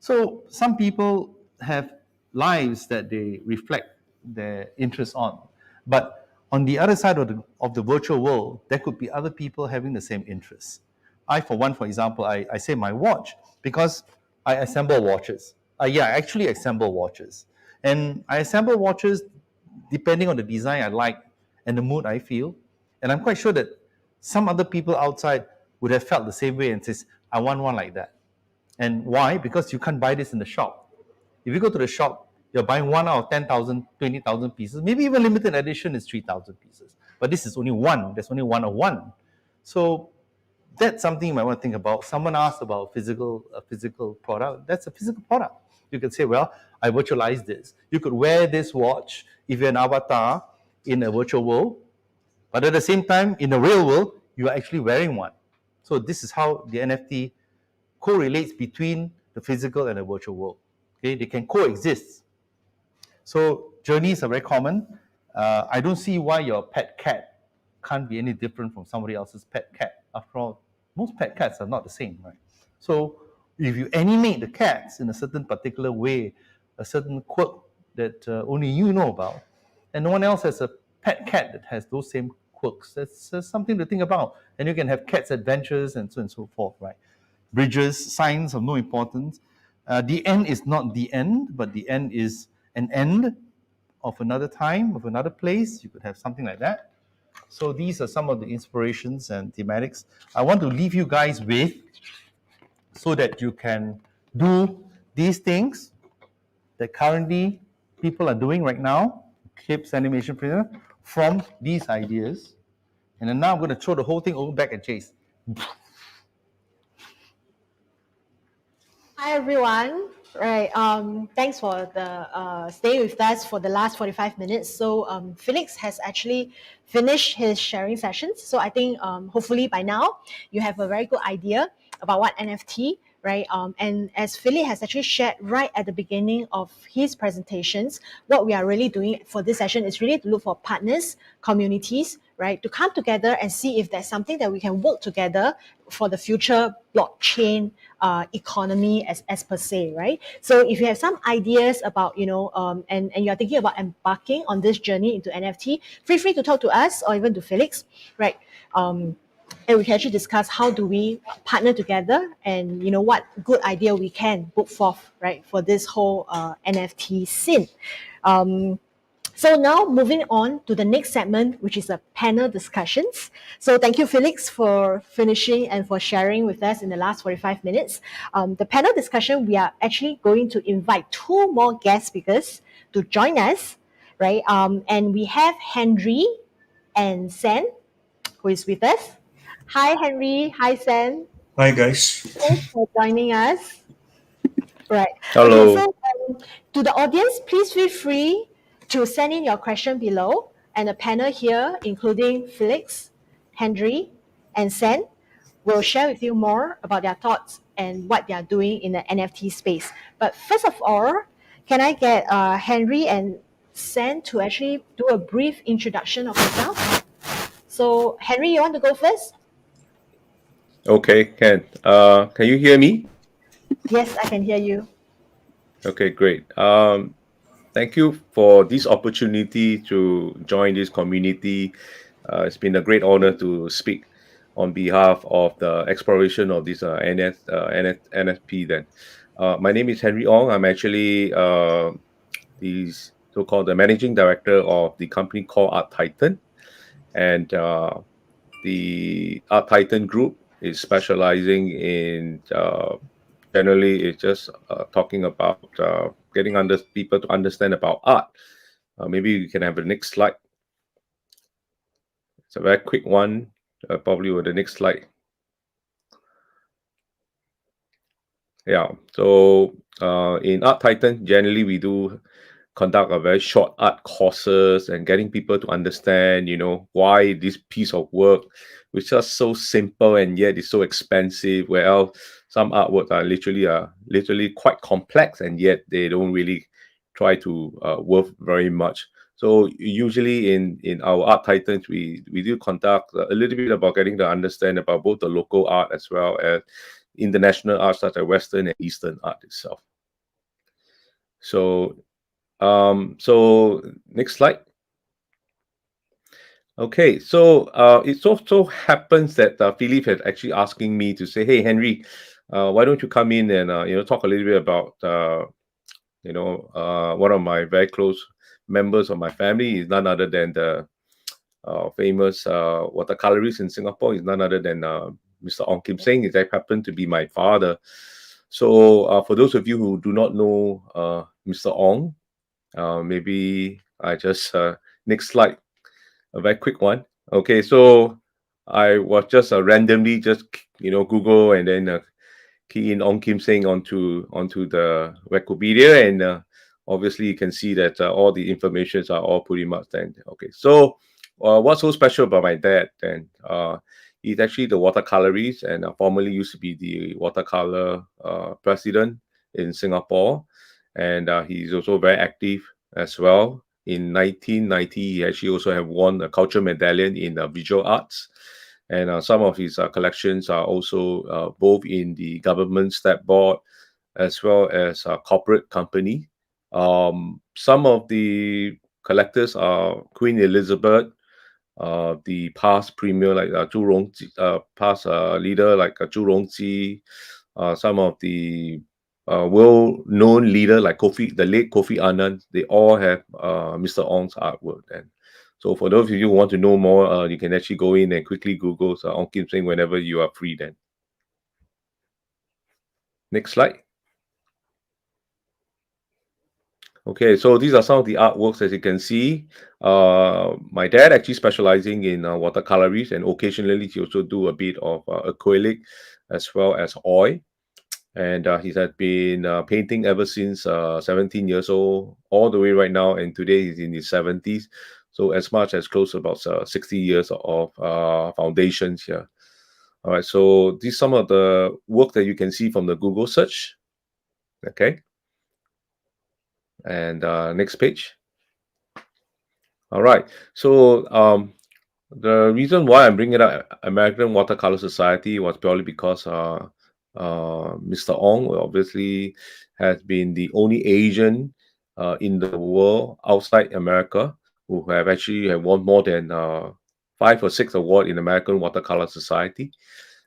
So some people have lives that they reflect their interests on. But on the other side of the virtual world, there could be other people having the same interests. I, for one, for example, I say my watch because I assemble watches. Yeah, I actually assemble watches. And I assemble watches depending on the design I like and the mood I feel. And I'm quite sure that some other people outside would have felt the same way and says, I want one like that. And why? Because you can't buy this in the shop. If you go to the shop, you're buying one out of 10,000, 20,000 pieces. Maybe even limited edition is 3,000 pieces. But this is only one. There's only one of one. So that's something you might want to think about. Someone asked about a physical product. That's a physical product. You could say, well, I virtualize this. You could wear this watch if you're an avatar in a virtual world. But at the same time, in the real world, you are actually wearing one. So this is how the NFT correlates between the physical and the virtual world. Okay, they can coexist. So journeys are very common. I don't see why your pet cat can't be any different from somebody else's pet cat. After all, most pet cats are not the same, right? So if you animate the cats in a certain particular way, a certain quirk that only you know about, and no one else has a pet cat that has those same quirks, that's something to think about. And you can have cats' adventures and so on and so forth, right? Bridges, signs of no importance. The end is not the end, but the end is an end of another time, of another place. You could have something like that. So these are some of the inspirations and thematics I want to leave you guys with so that you can do these things that currently people are doing right now, Clips Animation Printer, from these ideas. And then now I'm going to throw the whole thing over back at Jace. Hi everyone. Right. Thanks for the staying with us for the last 45 minutes. So Felix has actually finished his sharing sessions. So I think hopefully by now you have a very good idea about what NFT, right? And as Philip has actually shared right at the beginning of his presentations, what we are really doing for this session is really to look for partners, communities, right, to come together and see if there's something that we can work together for the future blockchain economy as per se, right? So if you have some ideas about, and you're thinking about embarking on this journey into NFT, feel free to talk to us or even to Felix, right? And we can actually discuss how do we partner together and what good idea we can put forth, right, for this whole NFT scene. So now moving on to the next segment, which is a panel discussions. So thank you, Felix, for finishing and for sharing with us in the last 45 minutes. The panel discussion, we are actually going to invite two more guest speakers to join us, right? And we have Henry and Sen, who is with us. Hi, Henry. Hi, Sen. Hi, guys. Thanks for joining us. Right. Okay, Hello. so to the audience, please feel free to send in your question below. And the panel here, including Felix, Henry, and Sen, will share with you more about their thoughts and what they are doing in the NFT space. But first of all, can I get Henry and Sen to actually do a brief introduction of yourself? So, Henry, you want to go first? Okay, can you hear me? Yes, I can hear you. Okay, great. Thank you for this opportunity to join this community. It's been a great honor to speak on behalf of the exploration of this NFP. Then, my name is Henry Ong. I'm actually the so-called the managing director of the company called Art Titan, and the Art Titan Group is specializing in generally it's just talking about getting people to understand about art. Maybe you can have the next slide. It's a very quick one, probably with the next slide. Yeah, so in Art Titan, generally we do conduct a very short art courses and getting people to understand, why this piece of work, which is so simple and yet is so expensive, where some artworks are literally quite complex and yet they don't really try to worth very much. So usually in our art titans, we do conduct a little bit about getting to understand about both the local art as well as international art, such as Western and Eastern art itself. So next slide. Okay, so it so happens that Philip had actually asking me to say, hey Henry, why don't you come in and talk a little bit about one of my very close members of my family is none other than the famous watercolorist in Singapore, is none other than Mr. Ong Kim Seng. It happened to be my father. So for those of you who do not know Mr. Ong, maybe I just next slide, a very quick one. Okay, so I was just randomly just Google and then key in Ong Kim Seng onto the Wikipedia, and obviously you can see that all the informations are all pretty much then. Okay, so what's so special about my dad then? He's actually the watercolorist and formerly used to be the watercolor president in Singapore, and he's also very active as well. In 1990, he actually also have won a culture medallion in visual arts, and some of his collections are also both in the government stat board as well as corporate company. Some of the collectors are Queen Elizabeth, the past premier like Zhu Rongji, past leader like Zhu Rongji, some of the well-known leader like the late Kofi Annan. They all have Mr. Ong's artwork. And so for those of you who want to know more, you can actually go in and quickly Google Ong Kim Seng whenever you are free then. Next slide. Okay, so these are some of the artworks. As you can see, my dad actually specializing in watercolors, and occasionally he also do a bit of acrylic as well as oil. And he has been painting ever since 17 years old, all the way right now, and today he's in his 70s. So as much as close to about 60 years of foundations here. All right, so these some of the work that you can see from the Google search. Okay. And next page. All right. So the reason why I'm bringing up American Watercolor Society was purely because Mr. Ong obviously has been the only Asian in the world outside America who have actually won more than 5 or 6 awards in American Watercolor Society.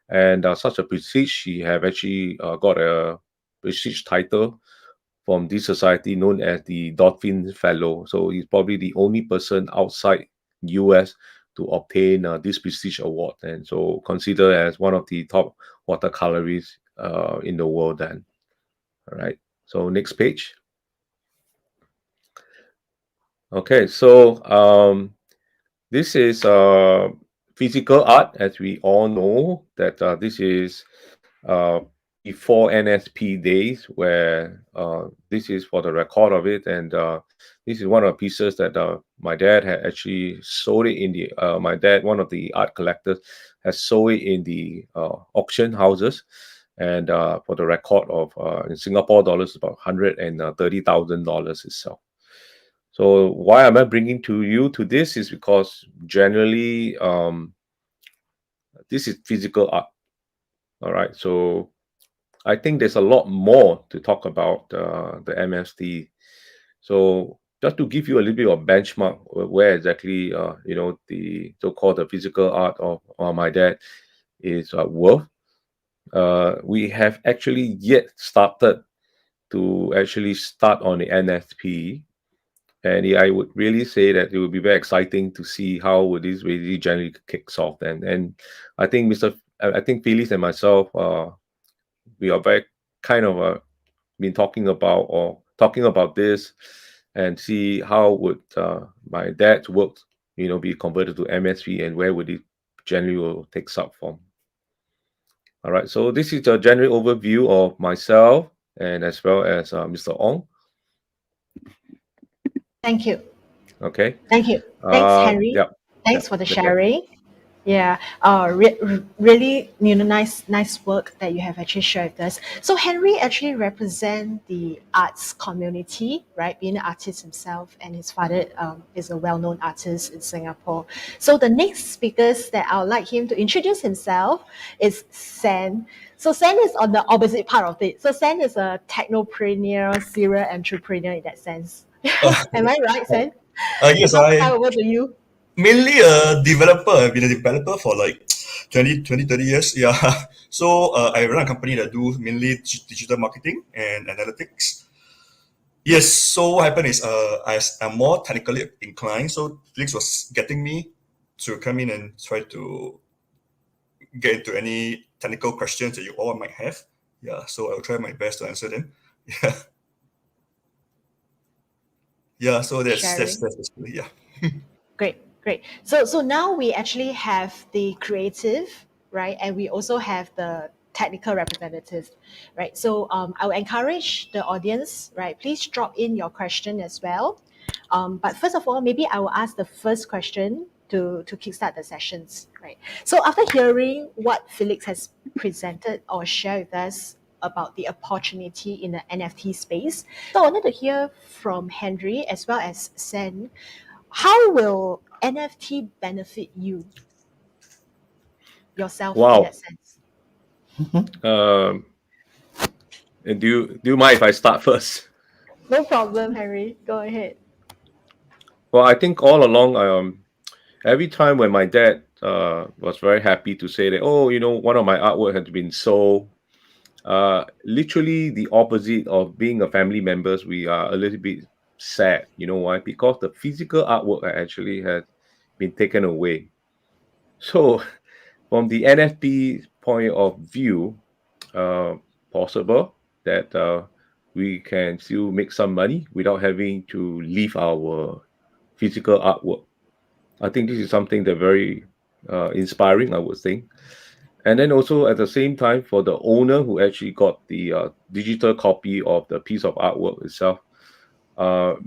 And such a prestige, he have actually got a prestige title from this society known as the Dolphin Fellow. So he's probably the only person outside US to obtain this prestige award, and so considered as one of the top watercolorists in the world then. All right, so next page. Okay, so this is physical art, as we all know that this is before NFT days, where this is for the record of it, and this is one of the pieces that my dad had actually sold it in the my dad, one of the art collectors, has sold it in the auction houses, and for the record of in Singapore dollars about $130,000 itself. So why am I bringing to this is because generally this is physical art. All right, so I think there's a lot more to talk about the NFT. So just to give you a little bit of benchmark where exactly the so-called the physical art of my dad is worth. We have actually yet started to actually start on the NFT, and I would really say that it would be very exciting to see how would this really generally kicks off. And I think I think Felix and myself, we are very kind of been talking about this, and see how would my dad's work be converted to MSV, and where would it generally will take up from. All right, so this is a general overview of myself and as well as Mr. Ong. Thank you. Okay. Thank you. Thanks, Henry. Yeah. Yeah. Thanks for the Okay. sharing. Yeah, really, nice work that you have actually shared with us. So Henry actually represents the arts community, right? Being an artist himself, and his father is a well-known artist in Singapore. So the next speakers that I would like him to introduce himself is Sen. So Sen is on the opposite part of it. So Sen is a technopreneur, serial entrepreneur in that sense. Am I right, Sen? So Yes, pass the time I over to you. mainly a developer. I've been a developer for like 30 years. Yeah. So I run a company that do mainly digital marketing and analytics. Yes. So what happened is I'm more technically inclined. So Felix was getting me to come in and try to get into any technical questions that you all might have. Yeah. So I'll try my best to answer them. Yeah. Yeah. So Sharing. that's basically, yeah. Great, great. So now we actually have the creative, right? And we also have the technical representative, right? So I will encourage the audience, right? Please drop in your question as well. But first of all, maybe I will ask the first question to kickstart the sessions, right? So after hearing what Felix has presented or shared with us about the opportunity in the NFT space, so I wanted to hear from Henry as well as Sen. How will NFT benefit you yourself in that Wow. sense? Um, and do you mind if I start first? No problem, Henry. Go ahead. Well, I think all along, every time when my dad was very happy to say that, oh, one of my artwork had been sold, literally the opposite of being a family members, we are a little bit sad. You know why? Because the physical artwork actually had been taken away. So, from the NFT point of view, uh, possible that we can still make some money without having to leave our physical artwork. I think this is something that very inspiring, I would think. And then also at the same time, for the owner who actually got the digital copy of the piece of artwork itself,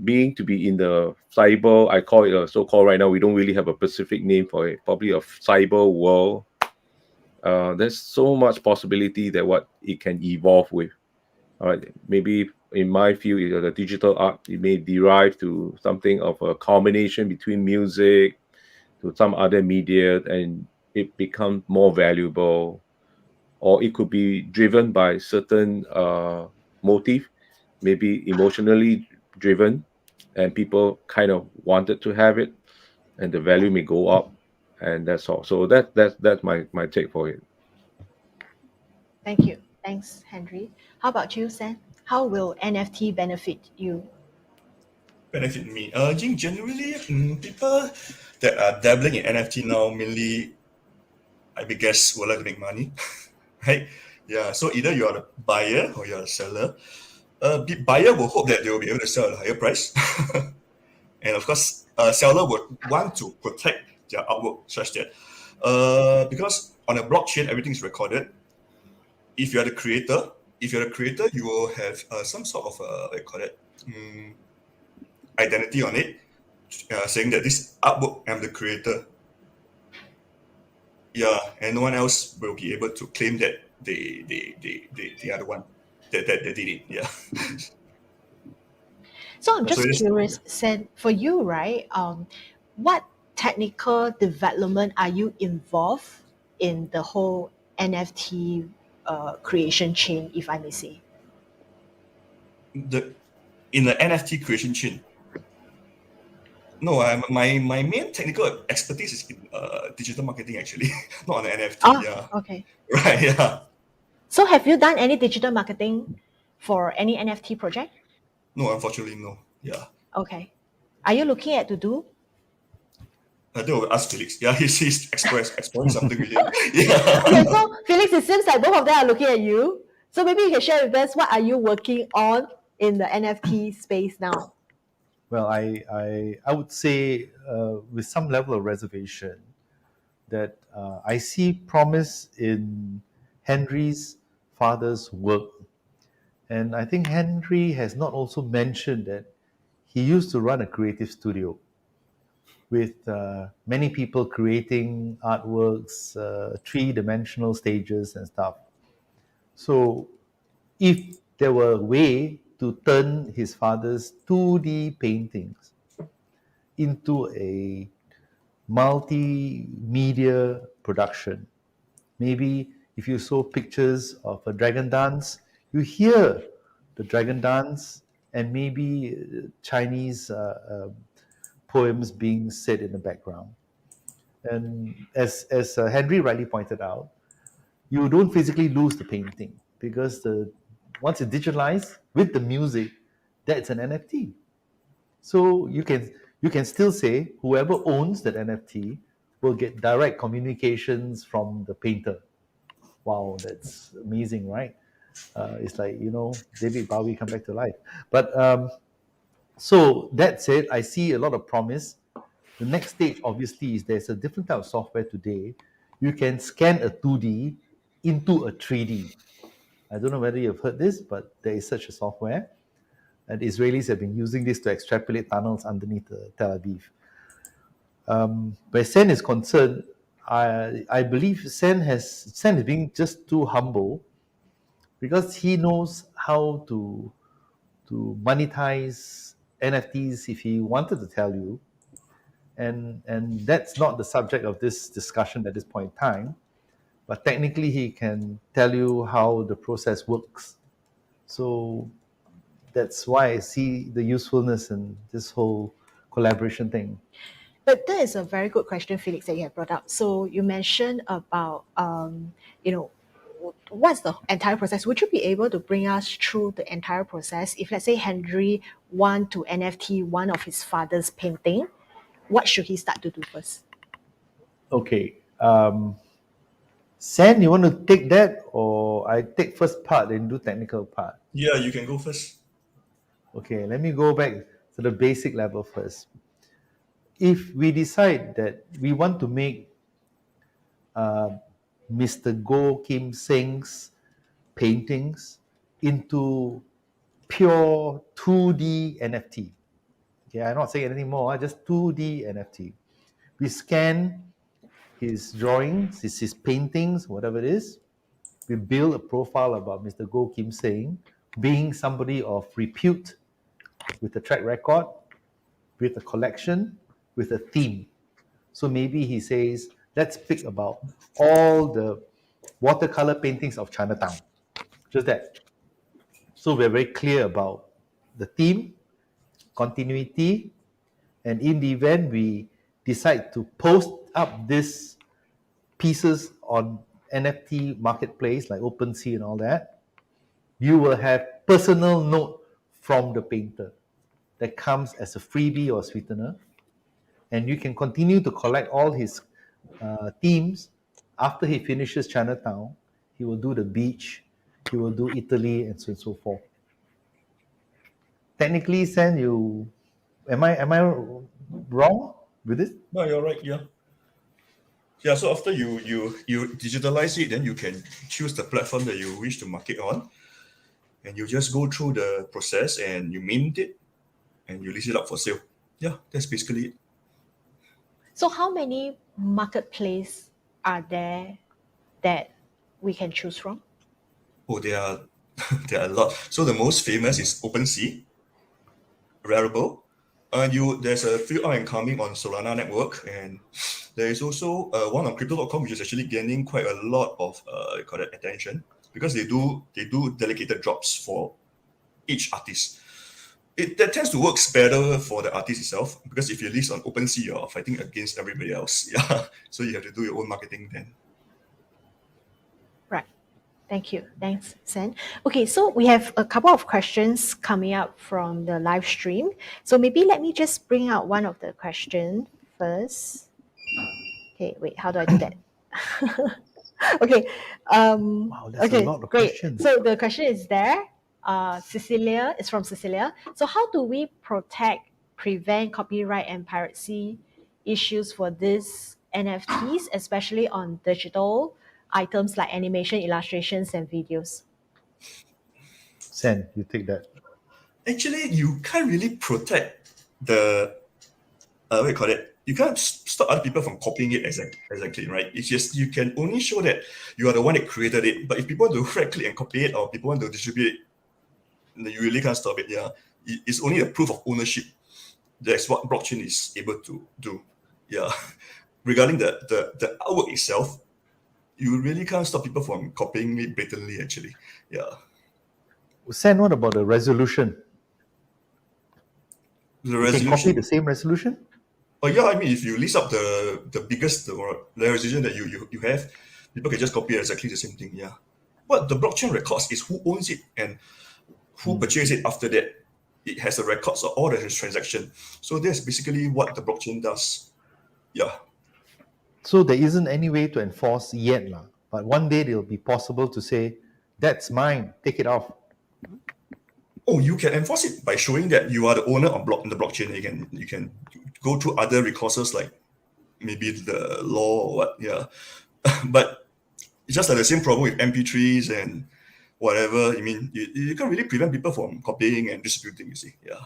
being to be in the cyber, I call it a so-called right now, we don't really have a specific name for it, probably a cyber world. There's so much possibility that what it can evolve with. All right, maybe in my field, the digital art, it may derive to something of a combination between music to some other media, and it becomes more valuable, or it could be driven by certain motive, maybe emotionally driven, and people kind of wanted to have it, and the value may go up, and that's all. So that's my take for it. Thank you. Thanks, Henry. How about you, Sen? How will NFT benefit you? Benefit me. I think generally, people that are dabbling in NFT now mainly, I would guess, would like to make money, right? Yeah. So either you are a buyer or you are a seller. The buyer will hope that they will be able to sell at a higher price, and of course, a seller would want to protect their artwork such that, because on a blockchain everything is recorded. If you are the creator, you will have some sort of what you call it, identity on it, saying that this artwork I'm the creator. Yeah, and no one else will be able to claim that they are the one that did it. Yeah. So I'm So just it's, curious, Sen, for you, right? What technical development are you involved in the whole NFT creation chain, if I may say? the in the NFT creation chain. No, my main technical expertise is in digital marketing actually, not on the NFT. Ah, Yeah, okay. right. Yeah. So have you done any digital marketing for any NFT project? No, unfortunately, no. Yeah. Okay. Are you looking at to do? I think I'll ask Felix. Yeah, he's exploring something with him. Yeah. Okay, so Felix, it seems like both of them are looking at you. So maybe you can share with us what are you working on in the NFT space now? Well, I would say with some level of reservation that I see promise in Henry's father's work. And I think Henry has not also mentioned that he used to run a creative studio with many people creating artworks, three-dimensional stages and stuff. So if there were a way to turn his father's 2D paintings into a multimedia production, maybe if you saw pictures of a dragon dance, you hear the dragon dance and maybe Chinese poems being said in the background. And as Henry rightly pointed out, you don't physically lose the painting because once it's digitalized with the music, that's an NFT. So you can still say whoever owns that NFT will get direct communications from the painter. Wow, that's amazing, right? It's like, David Bowie come back to life. But so that said, I see a lot of promise. The next stage, obviously, is there's a different type of software today. You can scan a 2D into a 3D. I don't know whether you've heard this, but there is such a software. And Israelis have been using this to extrapolate tunnels underneath Tel Aviv. Where Sen is concerned, I believe Sen is being just too humble because he knows how to monetize NFTs if he wanted to tell you. And that's not the subject of this discussion at this point in time. But technically, he can tell you how the process works. So that's why I see the usefulness in this whole collaboration thing. But that is a very good question, Felix, that you have brought up. So you mentioned about, what's the entire process? Would you be able to bring us through the entire process? If, let's say, Henry want to NFT one of his father's painting, what should he start to do first? Okay. Sen, you want to take that, or I take first part and do technical part? Yeah, you can go first. Okay, let me go back to the basic level first. If we decide that we want to make Mr. Goh Kim Seng's paintings into pure 2D NFT, okay, I'm not saying anything more, just 2D NFT. We scan his drawings, his paintings, whatever it is. We build a profile about Mr. Goh Kim Seng being somebody of repute, with a track record, with a collection, with a theme. So maybe he says, let's pick about all the watercolor paintings of Chinatown. Just that. So we're very clear about the theme, continuity, and in the event we decide to post up these pieces on NFT marketplace like OpenSea and all that, you will have personal note from the painter that comes as a freebie or sweetener, and you can continue to collect all his themes. After he finishes Chinatown, he will do the beach, he will do Italy, and so on and so forth. Technically, Sen, am I wrong with this? No, you're right. Yeah. Yeah. So after you digitalize it, then you can choose the platform that you wish to market on, and you just go through the process and you mint it, and you list it up for sale. Yeah, that's basically it. So how many marketplaces are there that we can choose from? Oh, there are there are a lot. So the most famous is OpenSea, Rarible. There's a few up and coming on Solana network, and there is also one on crypto.com which is actually gaining quite a lot of attention because they do dedicated drops for each artist. That tends to work better for the artist itself because if you list on OpenSea, you're fighting against everybody else. Yeah, so you have to do your own marketing then. Right. Thank you. Thanks, Sen. Okay, so we have a couple of questions coming up from the live stream. So maybe let me just bring out one of the questions first. Okay, wait, how do I do that? Okay. Wow, that's a lot of great. questions. So the question is there. Cecilia is from Cecilia. So how do we prevent copyright and piracy issues for these NFTs, especially on digital items like animation, illustrations, and videos? Sen, you take that. Actually, you can't really protect the what do you call it? You can't stop other people from copying it exactly, right? It's just you can only show that you are the one that created it. But if people want to right click and copy it, or people want to distribute it, you really can't stop it. Yeah, it's only a proof of ownership. That's what blockchain is able to do. Yeah, regarding the artwork itself, you really can't stop people from copying it blatantly. Actually, yeah. Sen, what about the resolution? The You can copy resolution. the same resolution? Oh yeah, I mean, if you list up the biggest the resolution that you have, people can just copy exactly the same thing. Yeah, what the blockchain records is who owns it and who purchased it after that. It has the records of all the transaction. So that's basically what the blockchain does. Yeah. So there isn't any way to enforce yet, lah. But one day it'll be possible to say, that's mine, take it off. Oh, you can enforce it by showing that you are the owner of the blockchain. You can go through other recourses like maybe the law or what. Yeah, but it's just like the same problem with MP3s and whatever. I mean, you can't really prevent people from copying and distributing. You see, yeah.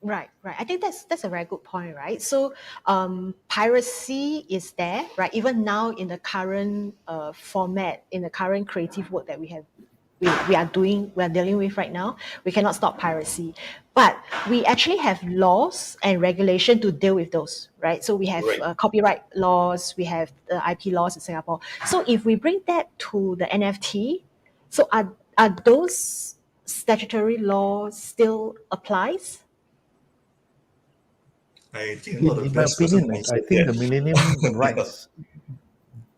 Right. I think that's a very good point, right? So piracy is there, right? Even now in the current format, in the current creative work that we are dealing with right now, we cannot stop piracy. But we actually have laws and regulation to deal with those, right? So we have Right. copyright laws, we have the IP laws in Singapore. So if we bring that to the NFT, so are those statutory laws still applies? I think I'm not the In my best person opinion, to I answer think the that. Millennium Yeah. rights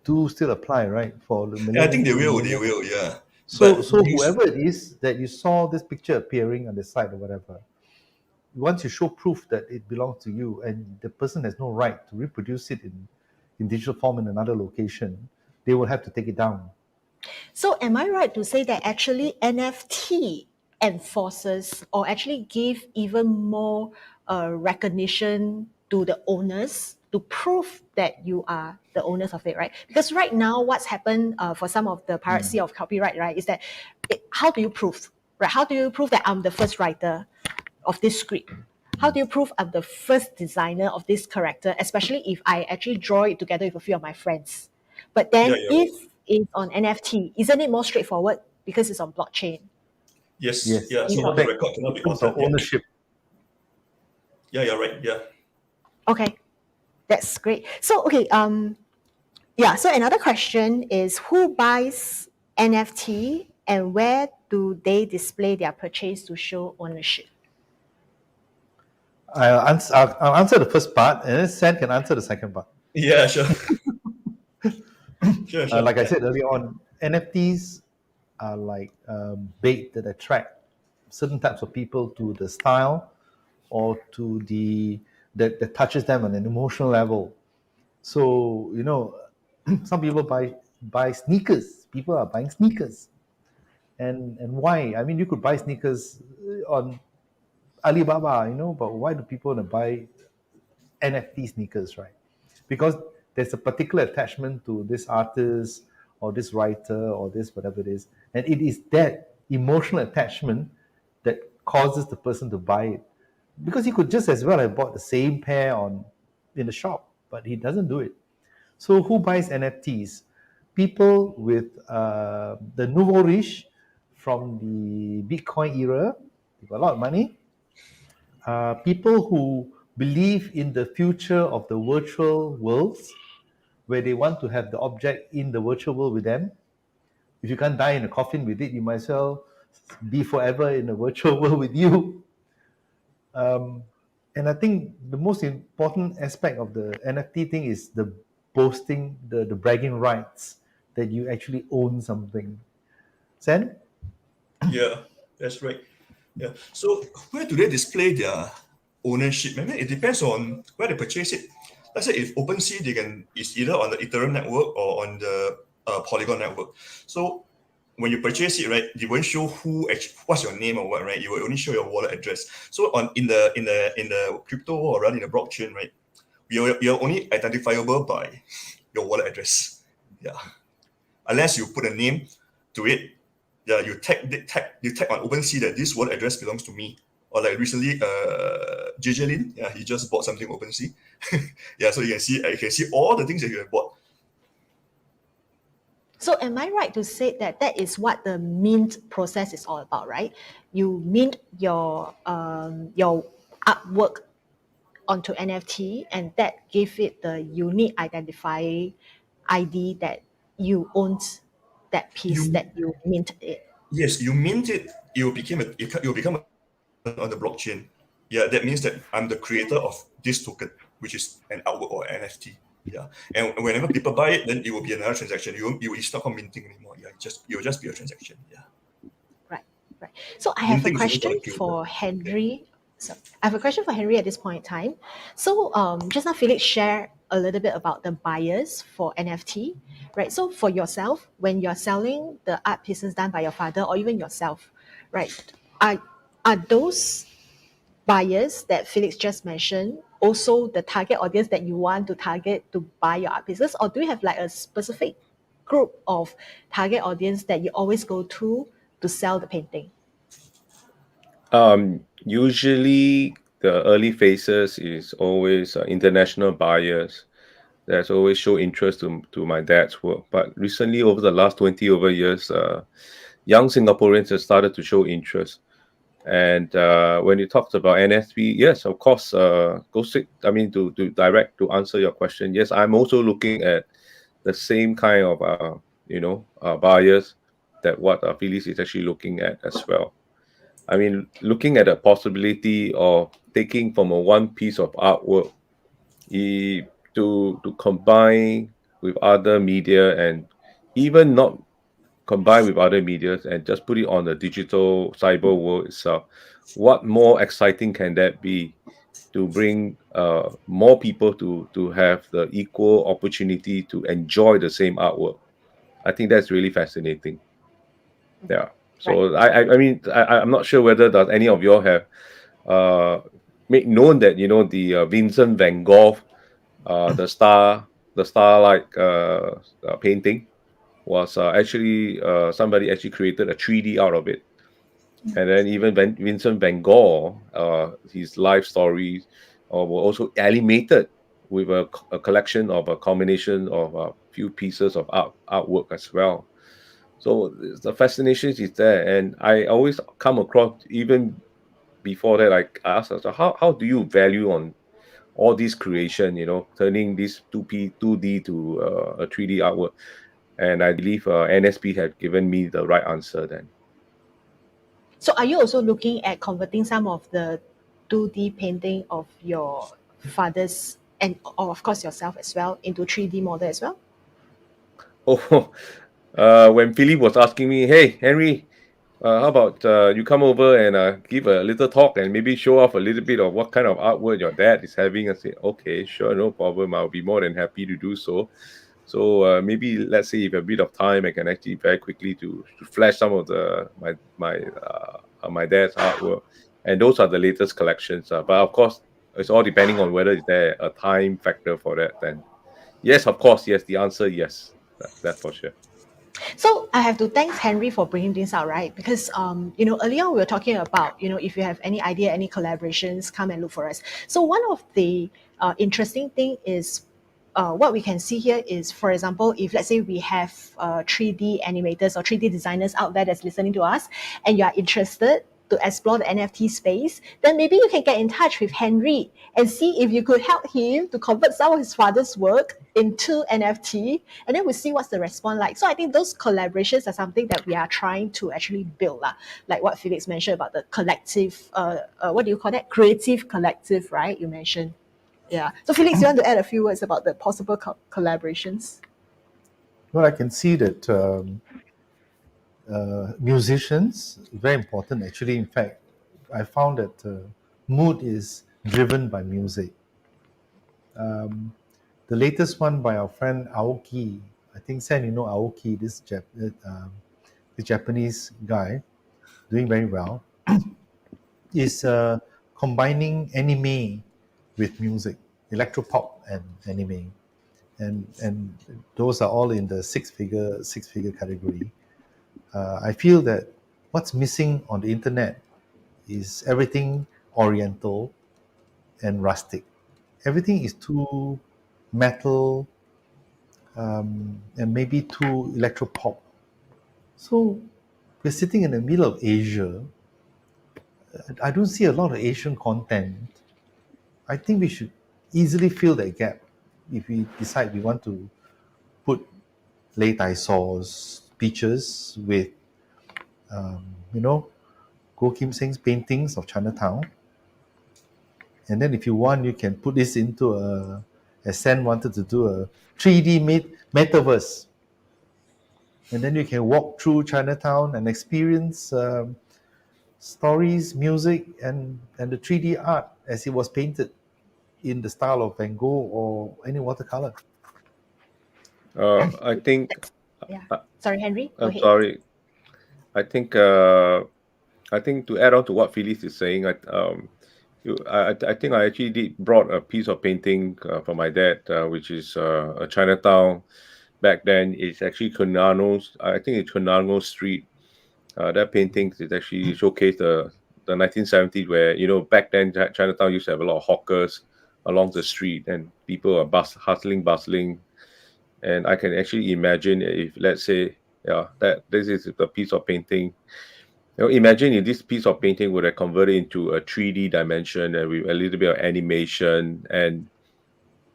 do still apply, right? For the Yeah, I think they Millennium. will, yeah. So But whoever it is that you saw this picture appearing on the site or whatever, once you show proof that it belongs to you and the person has no right to reproduce it in digital form in another location, they will have to take it down. So am I right to say that actually NFT enforces or actually give even more recognition to the owners to prove that you are the owners of it, right? Because right now, what's happened for some of the piracy of copyright, right, is that how do you prove, right? How do you prove that I'm the first writer of this script? How do you prove I'm the first designer of this character, especially if I actually draw it together with a few of my friends? But yeah, then you're right. if it's on NFT, isn't it more straightforward because it's on blockchain? Yes, Yes, yeah. You So thought- the in fact, record cannot be in terms of altered. Yeah. ownership. Yeah, you're right. Yeah. Okay, that's great. So so another question is who buys NFT and where do they display their purchase to show ownership? I'll answer the first part, and then Sam can answer the second part. Yeah, sure. Sure. Like I Yeah. said earlier on, NFTs are like bait that attract certain types of people to the style or to that touches them on an emotional level. So some people buy sneakers. People are buying sneakers, and why? I mean, you could buy sneakers on Alibaba, but why do people want to buy NFT sneakers, right? Because there's a particular attachment to this artist or this writer or this whatever it is, and it is that emotional attachment that causes the person to buy it. Because he could just as well have bought the same pair in the shop, but he doesn't do it. So who buys NFTs? People with the nouveau riche from the Bitcoin era, they got a lot of money. People who believe in the future of the virtual worlds, where they want to have the object in the virtual world with them. If you can't die in a coffin with it, you might as well be forever in the virtual world with you. And I think the most important aspect of the NFT thing is the boasting, the bragging rights that you actually own something. Sen? Yeah, that's right. Yeah. So where do they display their ownership? Maybe it depends on where they purchase it. Let's say if OpenSea, it's either on the Ethereum network or on the Polygon network. So when you purchase it, right, you won't show what's your name or what, right? You will only show your wallet address. So in the crypto or rather in the blockchain, right, you're only identifiable by your wallet address. Yeah. Unless you put a name to it. Yeah, you tag on OpenSea that this wallet address belongs to me. Or like recently, Jijalin, yeah, he just bought something OpenSea. Yeah, so you can see all the things that you have bought. So am I right to say that that is what the mint process is all about, right? You mint your artwork onto NFT, and that give it the unique identifier ID that you owned that piece You that you mint it. Yes, you mint it. It will become on the blockchain. Yeah, that means that I'm the creator of this token, which is an artwork or NFT. Yeah, and whenever people buy it, then it will be another transaction. It's not called minting anymore. Yeah, it will just be a transaction. Yeah, Right, right. So I have a minting is only for question the creator. for Henry. So I have a question for Henry at this point in time. So just now Felix shared a little bit about the buyers for NFT, right? So for yourself, when you're selling the art pieces done by your father or even yourself, right? Are are those buyers that Felix just mentioned also the target audience that you want to target to buy your art pieces, or do you have like a specific group of target audience that you always go to sell the painting? Usually, the early phases is always international buyers. That's always show interest to my dad's work. But recently, over the last 20 over years, young Singaporeans have started to show interest. And when you talked about NFT, yes, of course, go straight. I mean, to answer your question, yes, I'm also looking at the same kind of buyers that what Phyllis is actually looking at as well. I mean, looking at the possibility of taking from a one piece of artwork to combine with other media and even not combine with other medias and just put it on the digital cyber world itself. What more exciting can that be to bring more people to have the equal opportunity to enjoy the same artwork? I think that's really fascinating. Yeah. Right. So I'm not sure whether does any of you all have uh, made known that the Vincent Van Gogh, the starlight painting was actually somebody actually created a 3D out of it. And then even Vincent Van Gogh, his life stories were also animated with a collection of a combination of a few pieces of artwork as well. So the fascination is there, and I always come across even before that. I asked myself, how do you value on all this creation? Turning this 2D to a 3D artwork, and I believe NSP have given me the right answer then. So are you also looking at converting some of the 2D painting of your father's and of course yourself as well into 3D model as well? Oh, when Philip was asking me, hey, Henry, how about you come over and give a little talk and maybe show off a little bit of what kind of artwork your dad is having? I said, okay, sure, no problem. I'll be more than happy to do so. So maybe let's say if a bit of time, I can actually very quickly to flash some of my dad's artwork, and those are the latest collections. But of course, it's all depending on whether is there a time factor for that. Then yes, of course, yes. The answer yes, that's for sure. So I have to thank Henry for bringing this out, right? Because earlier we were talking about if you have any idea, any collaborations, come and look for us. So one of the interesting thing is what we can see here is, for example, if let's say we have 3D animators or 3D designers out there that's listening to us, and you are interested to explore the NFT space, then maybe you can get in touch with Henry and see if you could help him to convert some of his father's work into NFT, and then we'll see what's the response like. So I think those collaborations are something that we are trying to actually build, like what Felix mentioned about the collective, what do you call that? Creative collective, right? You mentioned. Yeah. So Felix, you want to add a few words about the possible collaborations? Well, I can see that musicians very important. Actually, in fact, I found that mood is driven by music. The latest one by our friend Aoki, I think Sen, you know Aoki, the Japanese guy, doing very well, is combining anime with music, electropop and anime, and those are all in the six figure category. I feel that what's missing on the internet is everything Oriental, and rustic. Everything is too metal, and maybe too electropop. So we're sitting in the middle of Asia. I don't see a lot of Asian content. I think we should easily fill that gap if we decide we want to put Lei Tai Saw's pictures with, you know, Goh Kim Seng's paintings of Chinatown. And then if you want, you can put this into as Sen wanted to do, a 3D metaverse. And then you can walk through Chinatown and experience stories, music, and the 3D art as it was painted in the style of Van Gogh or any watercolor. I think, Yeah. Sorry, Henry, go I'm ahead. sorry. I think to add on to what Felix is saying, I think I actually brought a piece of painting from my dad, which is a Chinatown. Back then, it's actually Conarno. I think it's Conarno Street. That painting is actually showcased the 1970s, where back then Chinatown used to have a lot of hawkers along the street, and people are hustling, bustling. And I can actually imagine if, let's say, that this is a piece of painting. Imagine if this piece of painting would have converted into a 3D dimension and with a little bit of animation, and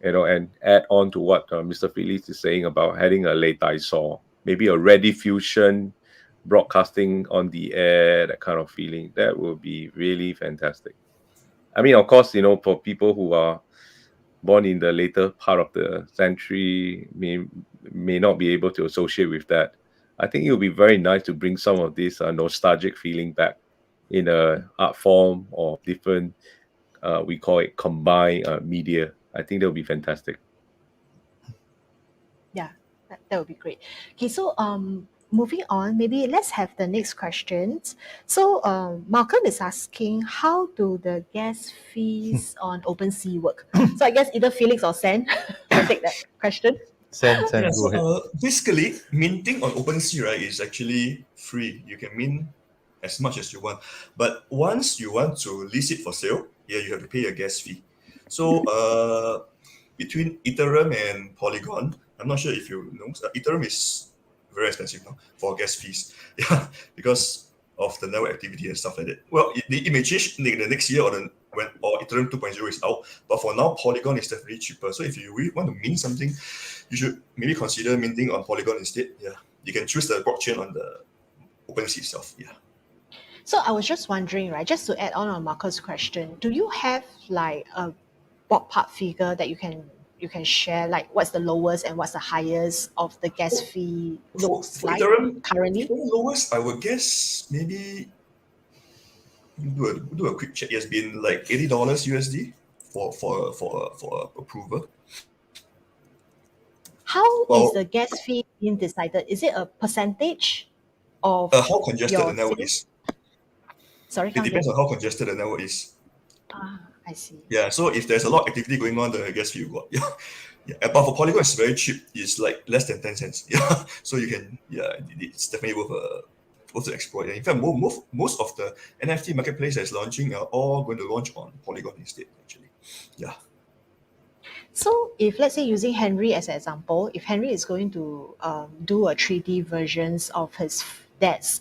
and add on to what Mr. Felix is saying about having a Lei Tai Saw, maybe a ready fusion broadcasting on the air, that kind of feeling. That would be really fantastic. I mean, of course, for people who are born in the later part of the century may not be able to associate with that. I think it would be very nice to bring some of this nostalgic feeling back in a art form or different, we call it combined media. I think that would be fantastic. Yeah, that would be great. Okay, so moving on, maybe let's have the next questions. So Malcolm is asking, how do the gas fees on OpenSea work? So I guess either Felix or Sen will take that question. Sen, Yeah, go ahead. so basically, minting on OpenSea, right, is actually free. You can mint as much as you want. But once you want to list it for sale, yeah, you have to pay a gas fee. So between Ethereum and Polygon, I'm not sure if you know, Ethereum is very expensive now for gas fees. Yeah, because of the network activity and stuff like that. Well, it may change in the next year when Ethereum 2.0 is out. But for now, Polygon is definitely cheaper. So if you really want to mint something, you should maybe consider minting on Polygon instead. Yeah, you can choose the blockchain on the OpenSea itself. Yeah. So I was just wondering, right, just to add on Marco's question, do you have like a ballpark figure that you can share, like what's the lowest and what's the highest of the gas fee looks For like Ethereum, currently? Ethereum lowest, I would guess maybe do a quick check. It's been like $80 USD for approval. How is Well, the gas fee being decided? Is it a percentage of how congested the your network sales? is. Sorry, It come again. depends on how congested the network is. I see. Yeah, so if there's a lot of activity going on, the gas fee will go up. Yeah. Yeah. But for Polygon, it's very cheap. It's like less than 10 cents. Yeah. So you can, it's definitely worth to explore. In fact, most of the NFT marketplace that's launching are all going to launch on Polygon instead, actually. Yeah. So if, let's say, using Henry as an example, if Henry is going to do a 3D versions of his dad's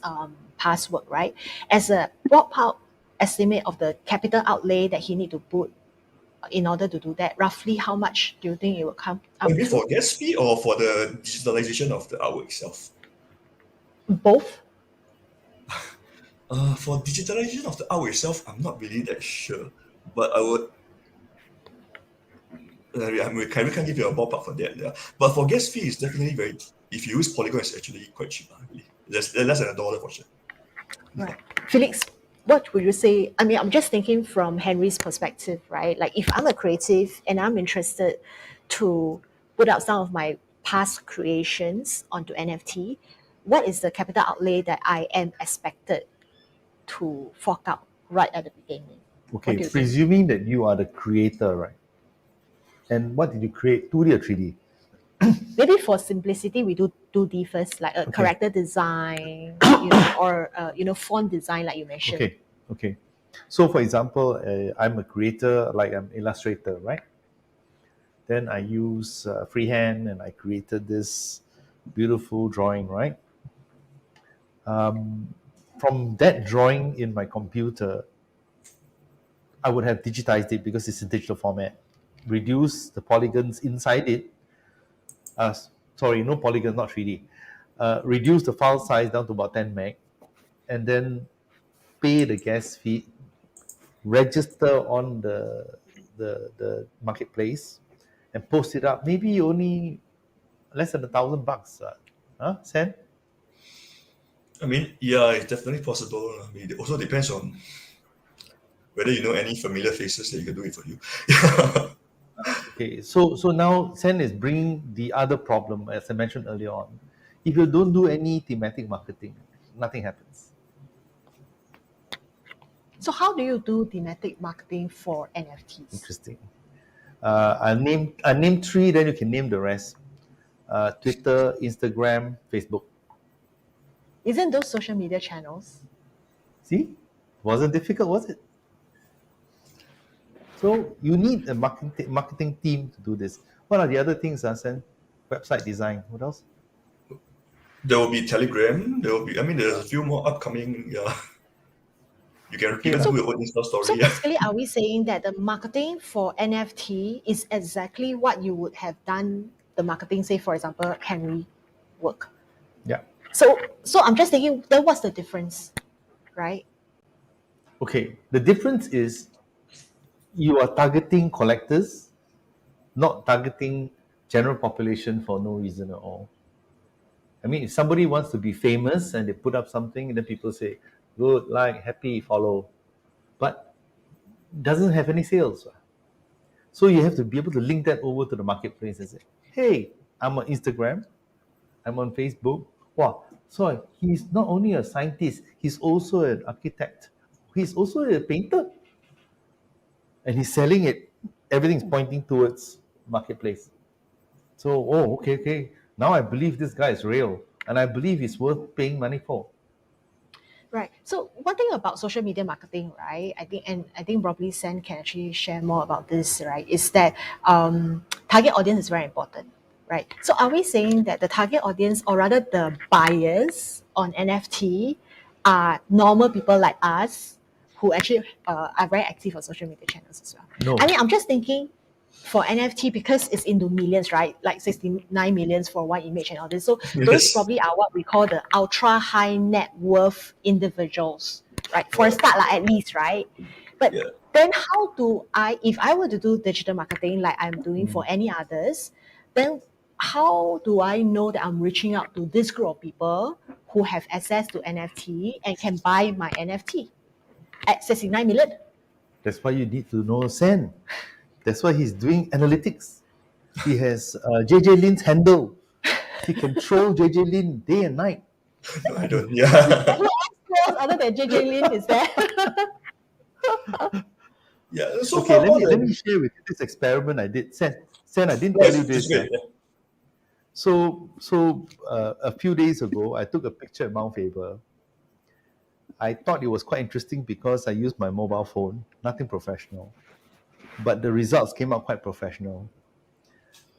past work, right? As a ballpark estimate of the capital outlay that he need to put in order to do that, roughly how much do you think it will come up Maybe to? for gas fee or for the digitalization of the artwork itself? Both? For digitalization of the artwork itself, I'm not really that sure. But I would we can't give you a ballpark for that. Yeah. But for gas fee, it's definitely if you use Polygon, it's actually quite cheap. Really. Less than $1 for sure. Right. Felix, what would you say? I mean, I'm just thinking from Henry's perspective, right? Like if I'm a creative and I'm interested to put out some of my past creations onto NFT, what is the capital outlay that I am expected to fork out right at the beginning? Okay, What do you think? presuming that you are the creator, right? And what did you create? 2D or 3D? Maybe for simplicity, we do 2D first, like a character design, or font design, like you mentioned. Okay. So, for example, I'm a creator, like I'm an illustrator, right? Then I use freehand and I created this beautiful drawing, right? From that drawing in my computer, I would have digitized it because it's in digital format. Reduce the polygons inside it. Sorry, no polygons, not 3D. Reduce the file size down to about 10 meg, and then pay the gas fee, register on the marketplace, and post it up. Maybe only less than $1,000. Sen? I mean, yeah, it's definitely possible. I mean, it also depends on whether you know any familiar faces that you can do it for you. Okay, so now Sen is bringing the other problem, as I mentioned earlier on. If you don't do any thematic marketing, nothing happens. So how do you do thematic marketing for NFTs? Interesting. I name three, then you can name the rest. Twitter, Instagram, Facebook. Isn't those social media channels? See, wasn't difficult, was it? So you need a marketing team to do this. What are the other things, Sen? Website design. What else? There will be Telegram. There will be. I mean, there's a few more upcoming. Yeah, you can Okay even lah. do your own Insta story. So Yeah. basically, are we saying that the marketing for NFT is exactly what you would have done the marketing, say, for example, Henry work? Yeah. So I'm just thinking, then what's the difference, right? Okay. The difference is you are targeting collectors, not targeting general population for no reason at all. I mean, if somebody wants to be famous and they put up something, and then people say, good, like, happy, follow, but doesn't have any sales. So you have to be able to link that over to the marketplace and say, hey, I'm on Instagram, I'm on Facebook. Wow, so he's not only a scientist, he's also an architect, he's also a painter, and he's selling it. Everything's pointing towards marketplace. So, oh, okay. Now I believe this guy is real, and I believe he's worth paying money for. Right. So one thing about social media marketing, right? I think probably Sen can actually share more about this, right? Is that target audience is very important, right? So are we saying that the target audience, or rather the buyers on NFT, are normal people like us who actually are very active on social media channels as well? No. I mean, I'm just thinking for NFT, because it's into millions, right? Like 69 millions for one image and all this. So those Yes. probably are what we call the ultra high net worth individuals, right? For a start, like, at least, right? But Yeah. then how do if I were to do digital marketing like I'm doing for any others, then how do I know that I'm reaching out to this group of people who have access to NFT and can buy my NFT at 69 million? That's why you need to know Sen. That's why he's doing analytics. He has JJ Lin's handle. He can troll JJ Lin day and night. No, I don't. Yeah. Who else other than JJ Lin is there? Yeah. So Okay, far, let me share with you this experiment I did. Sen, I didn't tell you this. Great. Yeah. So a few days ago, I took a picture at Mount Faber. I thought it was quite interesting because I used my mobile phone, nothing professional, but the results came out quite professional.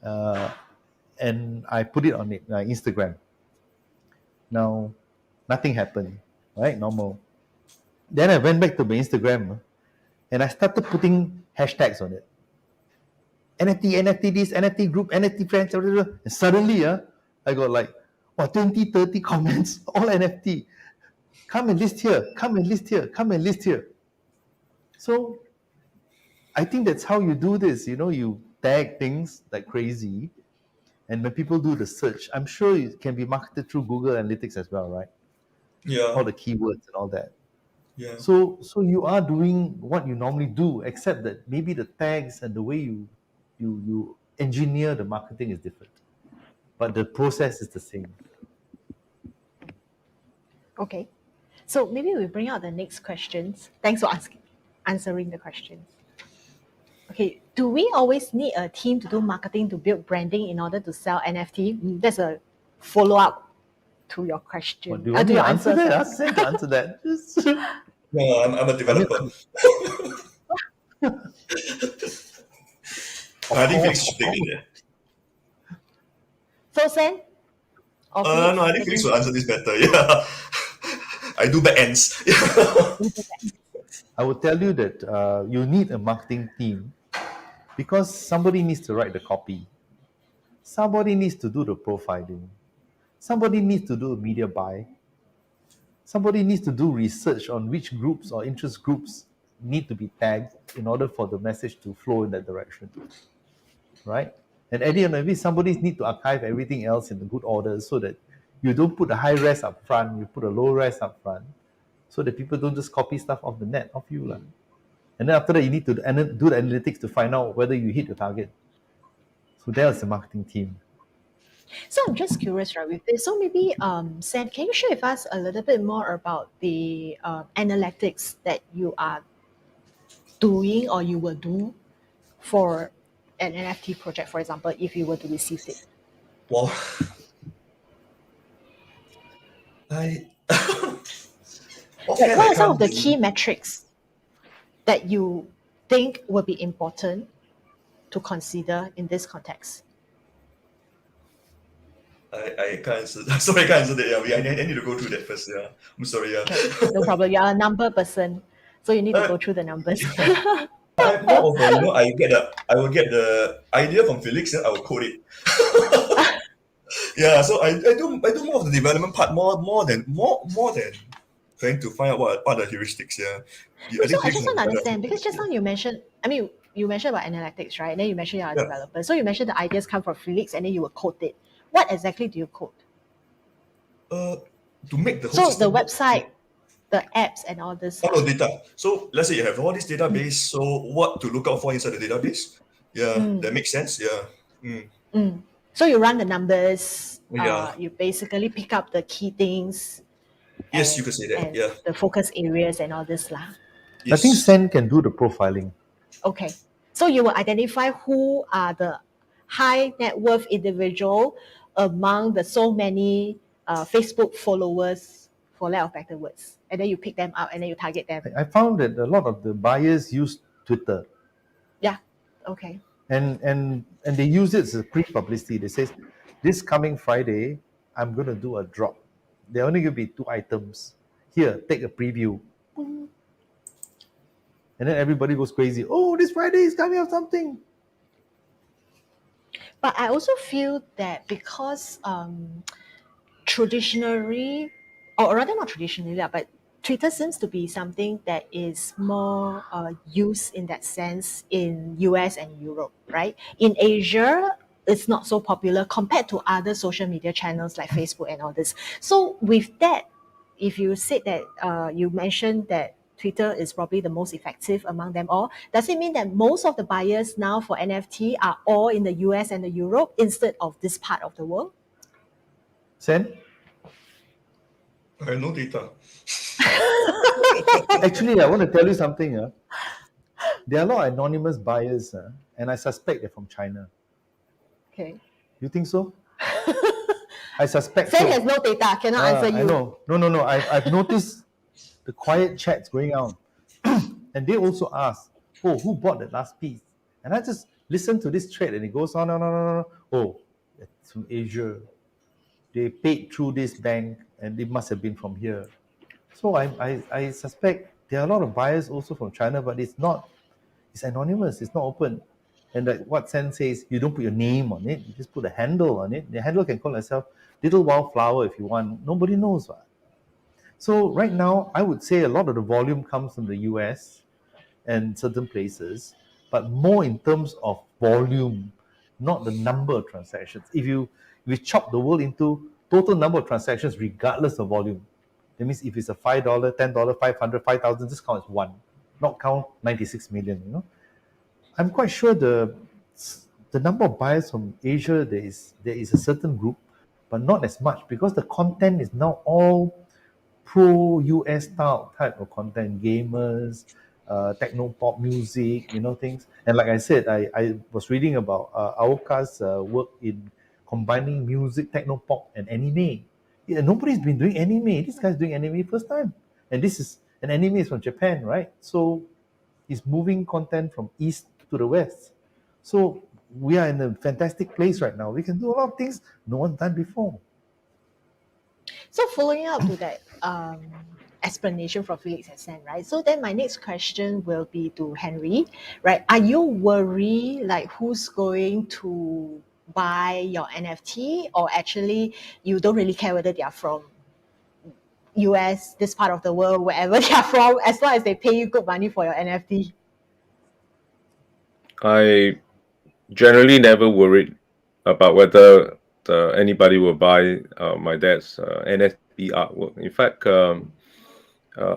And I put it on Instagram. Now, nothing happened, right? Normal. Then I went back to my Instagram and I started putting hashtags on it. NFT, NFT this, NFT group, NFT friends, and suddenly I got like 20, 30 comments, all NFT. Come and list here, come and list here, come and list here. So I think that's how you do this. You tag things like crazy, and when people do the search, I'm sure it can be marketed through Google Analytics as well, right? Yeah. All the keywords and all that. Yeah. So you are doing what you normally do, except that maybe the tags and the way you engineer the marketing is different, but the process is the same. Okay. So maybe we bring out the next questions. Thanks for answering the questions. Okay, do we always need a team to do marketing to build branding in order to sell NFT? That's a follow-up to your question. What, do you want to me your to answer answer, that? sorry. Ask Sam to answer that. No, I'm a developer. I think Felix should take it there. So Sen? Or Felix, No, I think Felix will answer this better. Yeah, I do back ends. I will tell you that you need a marketing team because somebody needs to write the copy, somebody needs to do the profiling, somebody needs to do a media buy, somebody needs to do research on which groups or interest groups need to be tagged in order for the message to flow in that direction, right? And at the end of it, somebody needs to archive everything else in the good order so that you don't put a high res up front, you put a low res up front, so that people don't just copy stuff off the net of you. And then after that, you need to do the analytics to find out whether you hit your target. So that's the marketing team. So I'm just curious, right, with this. So maybe, Sam, can you share with us a little bit more about the analytics that you are doing or you will do for an NFT project, for example, if you were to receive it? Well, What are some of the key metrics that you think will be important to consider in this context? I can't answer. Sorry, I can't answer that. Yeah, I need to go through that first. Yeah, I'm sorry. Yeah, Okay, no problem. You're a number person, so you need to go through the numbers. I'm more of a, I will get the idea from Felix, and I will code it. Yeah, so I do more of the development part more than trying to find out what are the heuristics. Yeah, So I just want to understand, because just now you mentioned, you mentioned about analytics, right? And then you mentioned you're a developer. So you mentioned the ideas come from Felix and then you will code it. What exactly do you code? To make the whole So system the website, the apps and all this. Oh, data. So let's say you have all this database. So what to look out for inside the database? Yeah, that makes sense. Yeah. So you run the numbers. Yeah. You basically pick up the key things. Yes, you could say that. Yeah. The focus areas and all this lah. I Yes. think Sen can do the profiling. Okay. So you will identify who are the high net worth individual among the so many Facebook followers, for lack of better words. And then you pick them out and then you target them. I found that a lot of the buyers use Twitter. Yeah. Okay. And they use it as a pre-publicity. They say, this coming Friday, I'm going to do a drop. There only going to be 2 items. Here, take a preview. And then everybody goes crazy. Oh, this Friday is coming out something. But I also feel that because traditionally, or rather not traditionally, but Twitter seems to be something that is more used in that sense in US and Europe, right? In Asia, it's not so popular compared to other social media channels like Facebook and all this. So with that, if you said that you mentioned that Twitter is probably the most effective among them all, does it mean that most of the buyers now for NFT are all in the US and the Europe instead of this part of the world? Sen? I have no data. Actually, I want to tell you something. There are a lot of anonymous buyers, and I suspect they're from China. Okay. You think so? I suspect Sen so. has no data, cannot answer you. I know. No. I've noticed the quiet chats going on. And they also ask, oh, who bought that last piece? And I just listen to this thread and it goes on. Oh, it's from Asia. They paid through this bank and it must have been from here. So I suspect there are a lot of buyers also from China, but it's anonymous, it's not open. And like what Sen says, you don't put your name on it, you just put a handle on it. The handle can call itself Little Wildflower if you want. Nobody knows what. So right now, I would say a lot of the volume comes from the US and certain places, but more in terms of volume, not the number of transactions. If you chop the world into total number of transactions regardless of volume, that means if it's a $5, $10, 500, 5,000, just count as one, not count 96 million, I'm quite sure the number of buyers from Asia, there is a certain group, but not as much because the content is now all pro-US style type of content, gamers, techno pop music, things. And like I said, I was reading about Aoka's work in combining music, techno pop, and anime. Yeah, nobody's been doing anime. This guy's doing anime first time, and this is And anime is from Japan, right? So it's moving content from east to the west. So we are in a fantastic place right now. We can do a lot of things no one's done before. So following up to that explanation from Felix and Sam, right? So then my next question will be to Henry, right? Are you worried like who's going to buy your NFT, or actually you don't really care whether they are from US, this part of the world, wherever they are from, as long as they pay you good money for your NFT? I generally never worried about whether anybody will buy my dad's NFT artwork. In fact,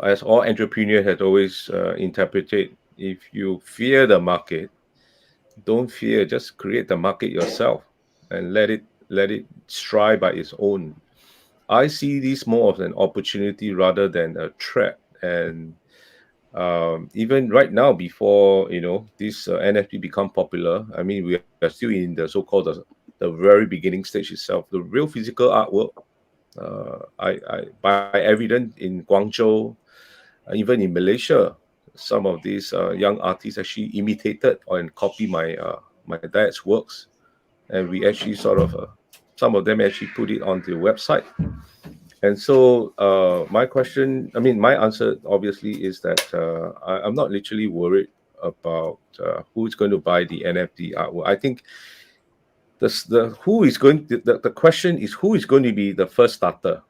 as all entrepreneurs had always interpreted, if you fear the market, don't fear, just create the market yourself and let it strive by its own. I see this more of an opportunity rather than a threat. And even right now, before this NFT become popular, I mean, we are still in the so-called the very beginning stage itself. The real physical artwork, I by evidence in Guangzhou, even in Malaysia, some of these young artists actually imitated and copy my dad's works, and we actually sort of some of them actually put it on the website. And so my answer obviously is that I'm not literally worried about who's going to buy the NFT artwork. I think the question is who is going to be the first starter.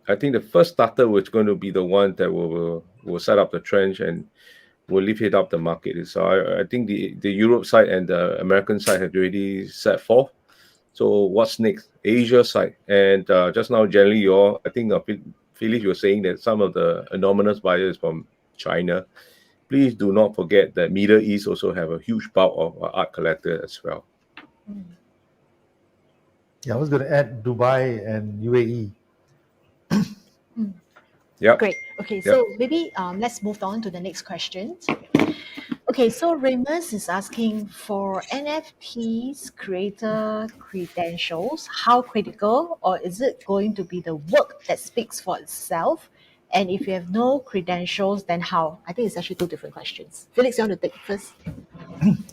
I think the first starter was going to be the one that will set up the trend and will lift it up the market. So I think the Europe side and the American side have already set forth. So what's next? Asia side. And just now, generally, I think Felix, you were saying that some of the anonymous buyers from China. Please do not forget that Middle East also have a huge bulk of art collectors as well. Yeah, I was going to add Dubai and UAE. Yeah. Great. Okay, Yep. so maybe let's move on to the next question. Okay, so Ramus is asking for NFTs creator credentials, how critical, or is it going to be the work that speaks for itself? And if you have no credentials, then how? I think it's actually two different questions. Felix, you want to take it first?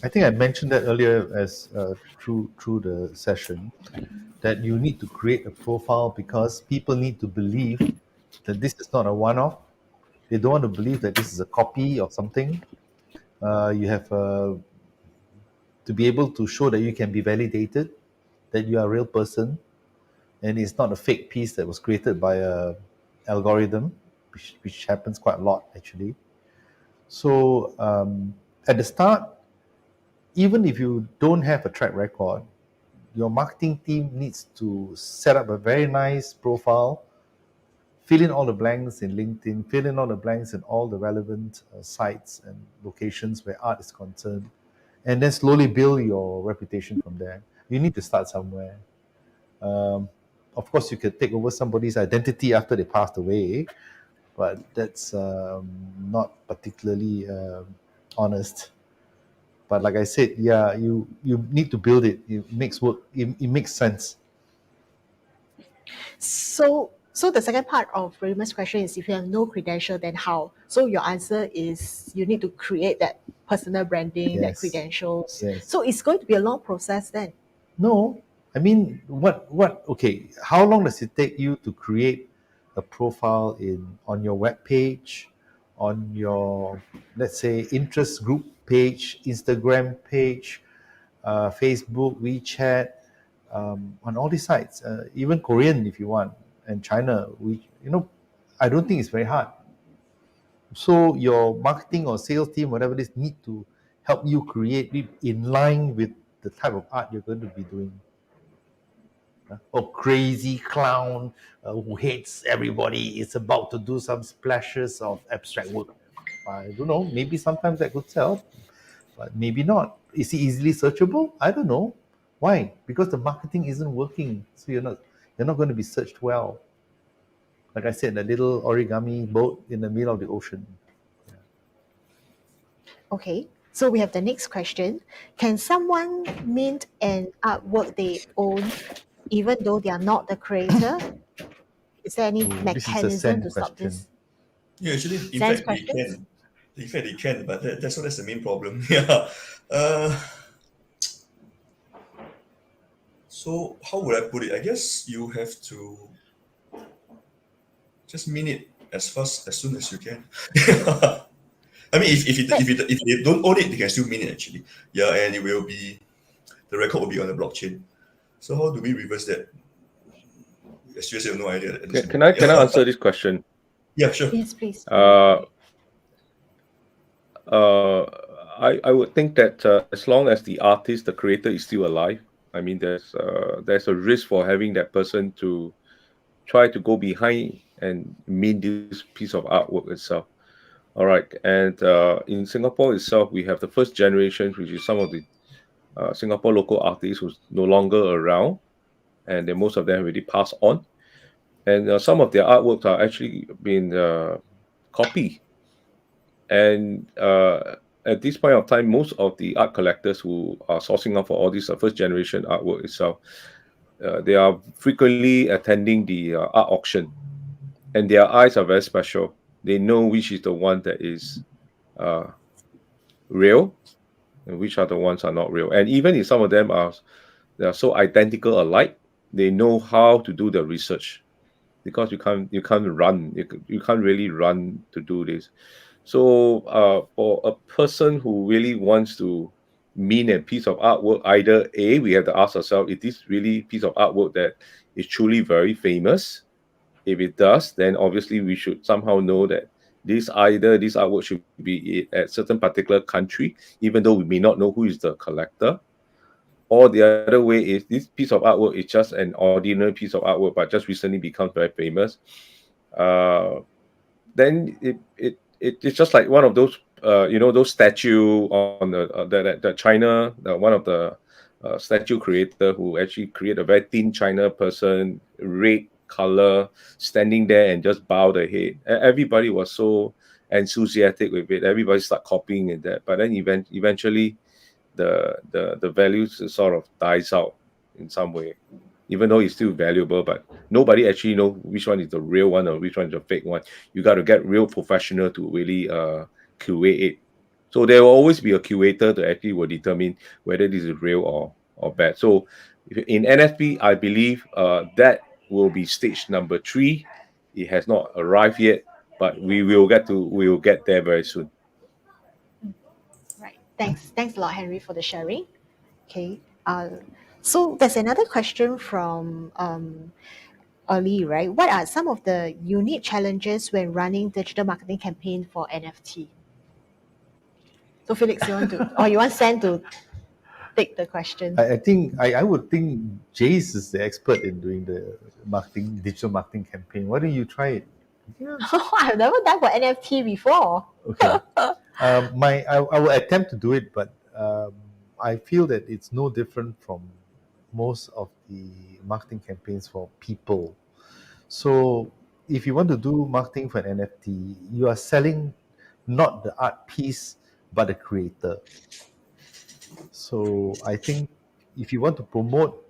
I think I mentioned that earlier as through the session, that you need to create a profile because people need to believe that this is not a one-off. They don't want to believe that this is a copy of something. You have to be able to show that you can be validated, that you are a real person, and it's not a fake piece that was created by a algorithm, which happens quite a lot actually. So at the start, even if you don't have a track record, your marketing team needs to set up a very nice profile, fill in all the blanks in LinkedIn, fill in all the blanks in all the relevant sites and locations where art is concerned, and then slowly build your reputation from there. You need to start somewhere. Of course, you could take over somebody's identity after they passed away, but that's not particularly honest. But like I said, yeah, you need to build it. It makes work. It makes sense. So the second part of Raymond's question is if you have no credential, then how? So your answer is you need to create that personal branding, that Yes. credentials. Yes. So it's going to be a long process then. No, I mean, okay, how long does it take you to create a profile on your web page, on your, let's say, interest group page, Instagram page, Facebook, WeChat, on all these sites, even Korean if you want, and China, I don't think it's very hard. So your marketing or sales team, whatever it is, need to help you create it in line with the type of art you're going to be doing. Or crazy clown who hates everybody is about to do some splashes of abstract work. I don't know. Maybe sometimes that could sell, but maybe not. Is it easily searchable? I don't know. Why? Because the marketing isn't working. So you're not going to be searched well. Like I said, that little origami boat in the middle of the ocean. Okay. So we have the next question. Can someone mint an artwork they own even though they are not the creator? Is there any Ooh, this is a mechanism sand to stop question. this? Yeah, actually, in Sense fact, they questions? can. In fact, they can, but that's the main problem. Yeah. Uh, so how would I put it? I guess you have to just mean it as soon as you can. I mean, That, if they don't own it, they can still mean it actually. Yeah, and it will be the record will be on the blockchain. So how do we reverse that? Seriously, I have no idea at this Can moment. I can I Yeah, answer this question? yeah, sure. yes, please. Uh, uh, I would think that as long as the artist, the creator, is still alive, I mean, there's a risk for having that person to try to go behind and mint this piece of artwork itself. All right, and in Singapore itself, we have the first generation, which is some of the Singapore local artists who's no longer around, and then most of them already passed on. And some of their artworks are actually being copied. And at this point of time, most of the art collectors who are sourcing out for all this first generation artwork itself, they are frequently attending the art auction, and their eyes are very special. They know which is the one that is uh, real and which are the ones are not real. And even if some of them are they are so identical alike, they know how to do the research because you can't run you can't really run to do this. So for a person who really wants to mean a piece of artwork, either A, we have to ask ourselves, is this really piece of artwork that is truly very famous? If it does, then obviously we should somehow know that this artwork should be at certain particular country, even though we may not know who is the collector. Or the other way is this piece of artwork is just an ordinary piece of artwork, but just recently become very famous. Uh, then it's just like one of those those statue on the China, one of the statue creator who actually create a very thin China person, red color, standing there and just bow the head. Everybody was so enthusiastic with it. Everybody start copying it that, but then eventually the values sort of dies out in some way, even though it's still valuable, but nobody actually know which one is the real one or which one is the fake one. You got to get real professional to really curate it. So there will always be a curator to actually will determine whether this is real or bad. So in NFP, I believe that will be stage number 3. It has not arrived yet, but we will get there very soon. Right. Thanks a lot, Henry, for the sharing. Okay. So there's another question from Ali, right? What are some of the unique challenges when running digital marketing campaign for NFT? So Felix, you want Sam to take the question? I think I would think Jace is the expert in doing the digital marketing campaign. Why don't you try it? Yeah. I've never done for NFT before. Okay. I will attempt to do it, but I feel that it's no different from most of the marketing campaigns for people. So if you want to do marketing for an NFT, you are selling not the art piece but the creator. So I think if you want to promote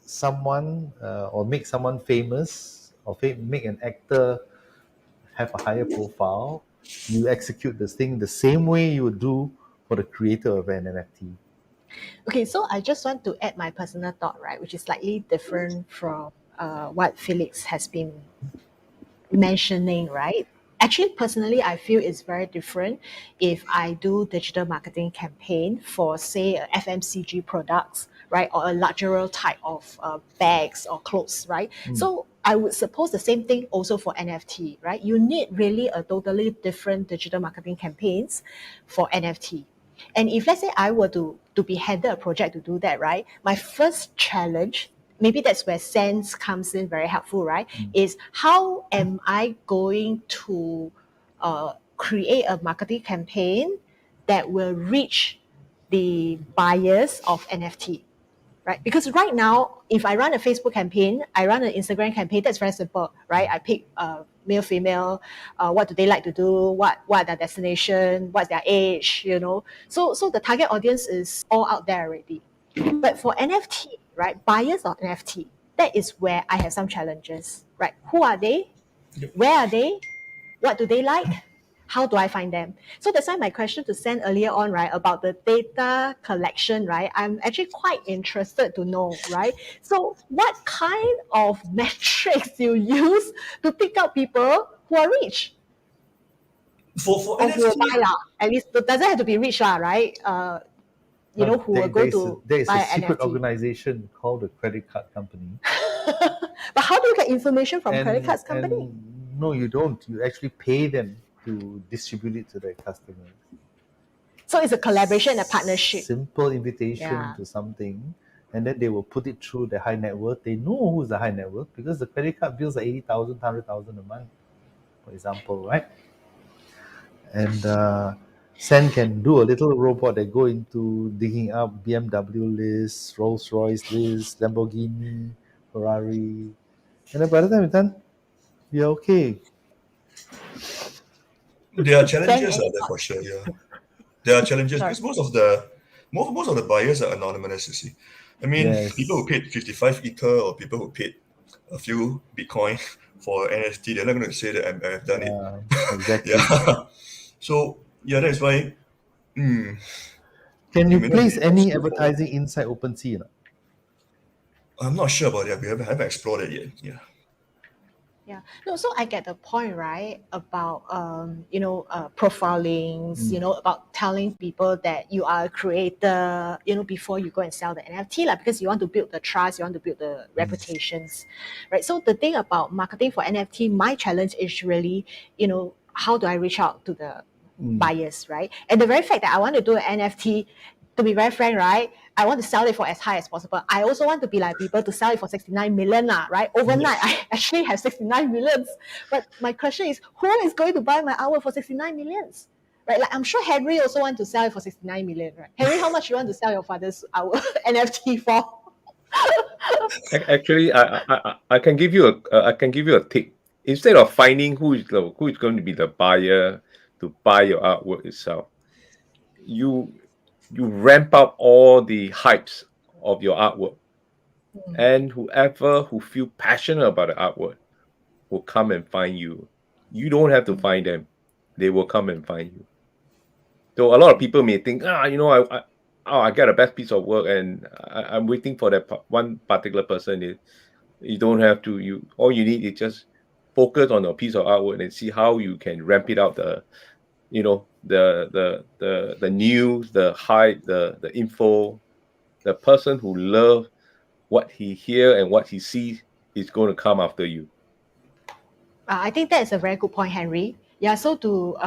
someone or make someone famous or make an actor have a higher profile, you execute this thing the same way you would do for the creator of an NFT. Okay, so I just want to add my personal thought, right, which is slightly different from what Felix has been mentioning, right? Actually, personally, I feel it's very different if I do digital marketing campaign for, say, a FMCG products, right, or a luxury type of bags or clothes, right? So I would suppose the same thing also for NFT, right? You need really a totally different digital marketing campaigns for NFT. And if let's say I were to be handed a project to do that, right? My first challenge, maybe that's where sense comes in very helpful, right? Is how am I going to create a marketing campaign that will reach the buyers of NFT? Right? Because right now, if I run a Facebook campaign, I run an Instagram campaign, that's very simple, right? I pick male, female, what do they like to do, what are their destination, what's their age, So the target audience is all out there already. But for NFT, right, buyers of NFT, that is where I have some challenges, right? Who are they? Yep. Where are they? What do they like? How do I find them? So that's why my question to Sen earlier on, right, about the data collection, right? I'm actually quite interested to know, right? So what kind of metrics you use to pick out people who are rich For or who will NFT, buy lah? At least it doesn't have to be rich lah, right? Who will go to there is buy a an secret NFT. organization called the credit card company. But how do you get information from credit cards company? No, you don't. You actually pay them to distribute it to their customers. So it's a collaboration and a partnership. Simple invitation Yeah. to something, and then they will put it through the high net worth. They know who's the high net worth because the credit card bills are 80,000, 100,000 a month, for example, right? And Sen can do a little robot that go into digging up BMW lists, Rolls Royce lists, Lamborghini, Ferrari, and then by the time you're done, you're okay. there are Sen, challenges any out there for thoughts? sure. Yeah, there are challenges Sorry. because most of the buyers are anonymous. You see, I mean, Yes. people who paid 55 Ether or people who paid a few Bitcoin for NFT, they're not going to say that I've done it. Exactly. Yeah. So yeah, that's why. Can it you may not place be any straightforward. advertising inside OpenSea? I'm not sure about that. We haven't explored it yet. Yeah. Yeah. No, so I get the point, right? About profiling, about telling people that you are a creator, before you go and sell the NFT, like, because you want to build the trust, you want to build the reputations, right? So the thing about marketing for NFT, my challenge is really, how do I reach out to the buyers, right? And the very fact that I want to do an NFT, to be very frank, right? I want to sell it for as high as possible. I also want to be like people to sell it for 69 million, right? Overnight, I actually have 69 millions. But my question is, who is going to buy my artwork for 69 millions? Right? Like, I'm sure Henry also want to sell it for 69 million, right? Henry, how much you want to sell your father's NFT for? Actually, I can give you a tip. Instead of finding who is going to be the buyer to buy your artwork itself, you ramp up all the hypes of your artwork, and whoever who feel passionate about the artwork will come and find you. You don't have to find them; they will come and find you. So a lot of people may think, I get a best piece of work, and I'm waiting for that one particular person. You don't have to. All you need is just focus on a piece of artwork and see how you can ramp it out. The news, the hype, the info. The person who loves what he hear and what he sees is going to come after you. I think that is a very good point, Henry. Yeah, so to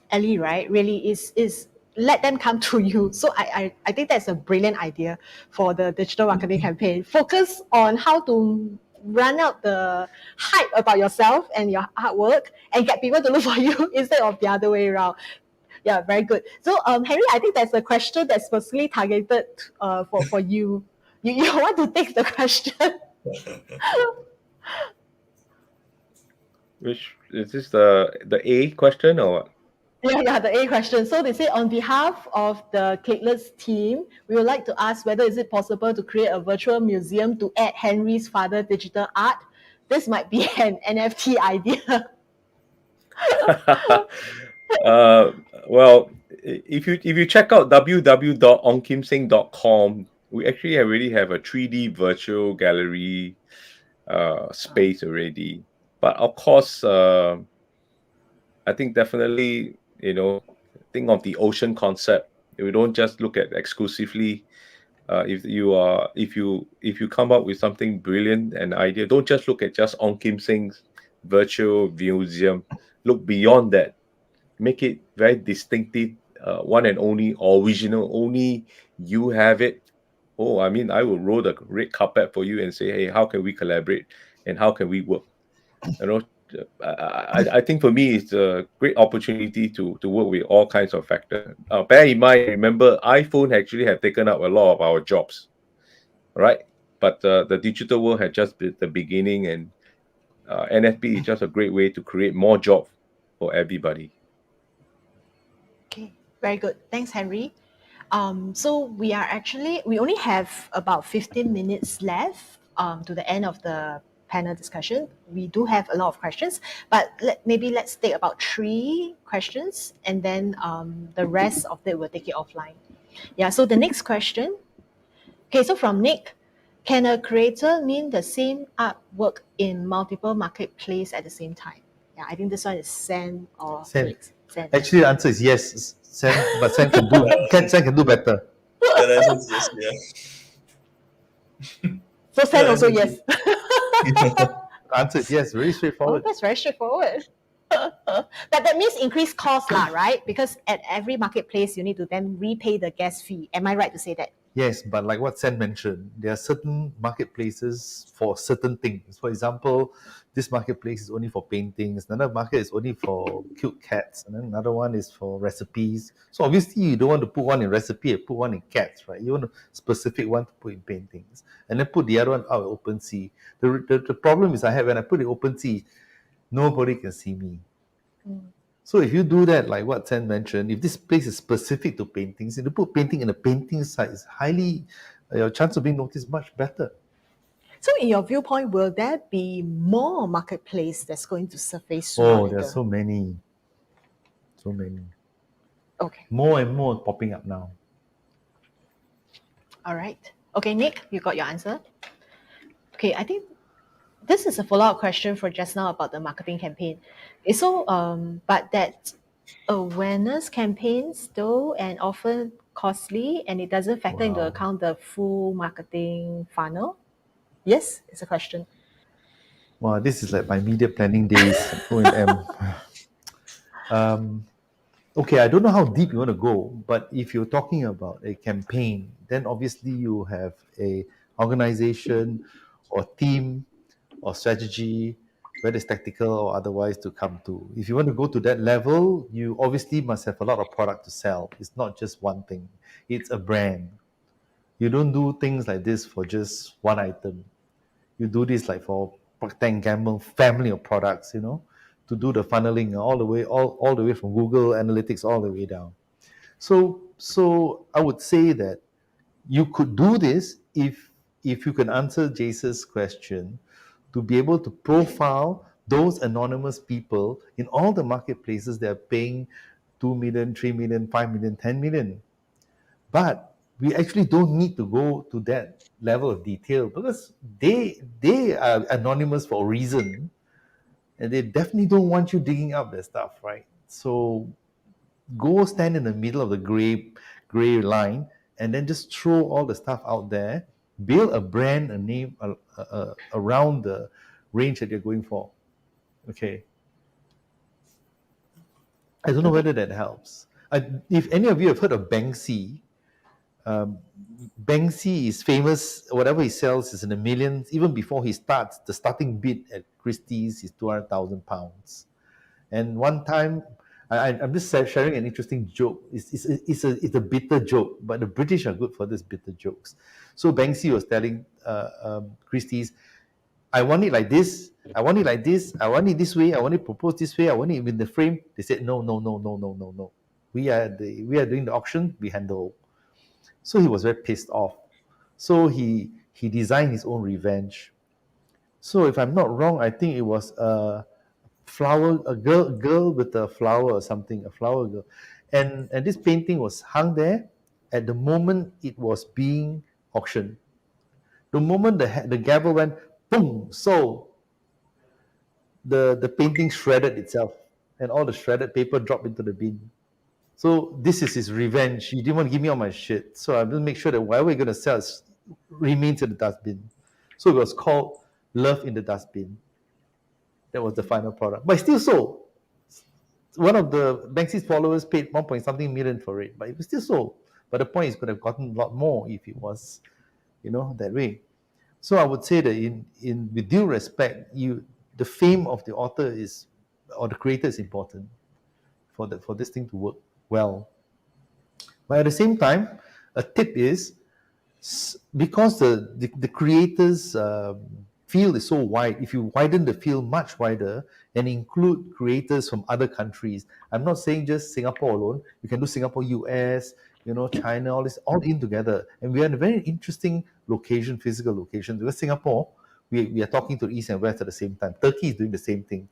Ellie, right, really is let them come to you. So I think that's a brilliant idea for the digital marketing campaign. Focus on how to run out the hype about yourself and your artwork and get people to look for you instead of the other way around. Yeah, very good. So Henry, I think that's a question that's specifically targeted for you. You want to take the question? Which is this the A question or what? Yeah, the A question. So they say, on behalf of the Cakeless team, we would like to ask whether is it possible to create a virtual museum to add Henry's father digital art. This might be an NFT idea. Well, if you check out www.onkimsing.com, we actually already have a 3D virtual gallery space already. But of course, I think definitely, think of the ocean concept. We don't just look at exclusively. If you come up with something brilliant and idea, don't just look at just On Kim Sing's virtual museum. Look beyond that. Make it very distinctive, one and only, original. Only you have it. Oh, I mean, I will roll the red carpet for you and say, hey, how can we collaborate and how can we work? I think for me, it's a great opportunity to work with all kinds of factors. Bear in mind, remember, iPhone actually have taken up a lot of our jobs, right? But the digital world had just been the beginning, and NFP is just a great way to create more jobs for everybody. Okay, very good. Thanks, Henry. So we only have about 15 minutes left to the end of the panel discussion. We do have a lot of questions, but maybe let's take about 3 questions, and then the rest of it we'll take it offline. Yeah, so the next question. Okay, so from Nick, can a creator mean the same artwork in multiple marketplaces at the same time? Yeah, I think this one is Sam or Sam. Felix. Sam. Actually, the answer is yes, Sam, but Sam can do Sam can do better. Yeah, the answer is yes. Yeah. So Sam Yeah, also that's yes. The answer is yes, very Oh, straightforward. that's very straightforward. But that means increased cost lah, right? Because at every marketplace, you need to then repay the gas fee. Am I right to say that? Yes, but like what Sam mentioned, there are certain marketplaces for certain things. For example, this marketplace is only for paintings, another market is only for cute cats, and then another one is for recipes. So obviously you don't want to put one in recipe and put one in cats, right? You want a specific one to put in paintings, and then put the other one out in OpenSea. The problem is I have when I put it in OpenSea, nobody can see me. So if you do that, like what Sam mentioned, if this place is specific to paintings, if you put painting in a painting site, it's highly, your chance of being noticed much better. So in your viewpoint, will there be more marketplace that's going to surface sooner Oh, or there are later? so many. So many. Okay, More and more popping up now. all right. Okay, Nick, you got your answer? Okay, I think this is a follow-up question for just now about the marketing campaign. So, but that awareness campaigns though, and often costly, and it doesn't factor into Wow. account the full marketing funnel. Yes, it's a question. Wow, this is like my media planning days at O&M. Okay, I don't know how deep you want to go, but if you're talking about a campaign, then obviously you have a organization or team or strategy, whether it's tactical or otherwise, to come to. If you want to go to that level, you obviously must have a lot of product to sell. It's not just one thing. It's a brand. You don't do things like this for just one item. You do this like for Procter & Gamble family of products, to do the funneling all the way from Google Analytics all the way down. So I would say that you could do this if you can answer Jace's question, to be able to profile those anonymous people in all the marketplaces that are paying 2 million, 3 million, 5 million, 10 million. But we actually don't need to go to that level of detail, because they are anonymous for a reason, and they definitely don't want you digging up their stuff, right? So go stand in the middle of the gray line, and then just throw all the stuff out there. Build a brand, a name around the range that you're going for. Okay. I don't know whether that helps. If any of you have heard of Banksy, Banksy is famous. Whatever he sells is in the millions. Even before he starts, the starting bid at Christie's is £200,000. And one time, I'm just sharing an interesting joke. It's a bitter joke, but the British are good for these bitter jokes. So Banksy was telling Christie's, I want it like this, I want it like this, I want it this way, I want it proposed this way, I want it in the frame. They said, no, no, no, no, no, no, no. We are doing the auction, we handle. So he was very pissed off. So he designed his own revenge. So if I'm not wrong, I think it was a girl with a flower or something, a flower girl. And this painting was hung there at the moment it was being auctioned. The moment the gavel went, boom, sold, the painting shredded itself, and all the shredded paper dropped into the bin. So this is his revenge. He didn't want to give me all my shit. So I'm going to make sure that whatever we're going to sell remains in the dustbin. So it was called Love in the Dustbin. That was the final product. But it still sold. One of the Banksy's followers paid 1 point something million for it, but it was still sold. But the point is, could have gotten a lot more if it was, that way. So I would say that in with due respect, the fame of the author or the creator is important for this thing to work well. But at the same time, a tip is, because the creators field is so wide, if you widen the field much wider and include creators from other countries, I'm not saying just Singapore alone, you can do Singapore, US, China, all this all in together. And we are in a very interesting location, physical location, because Singapore, we are talking to the East and West at the same time. Turkey is doing the same thing.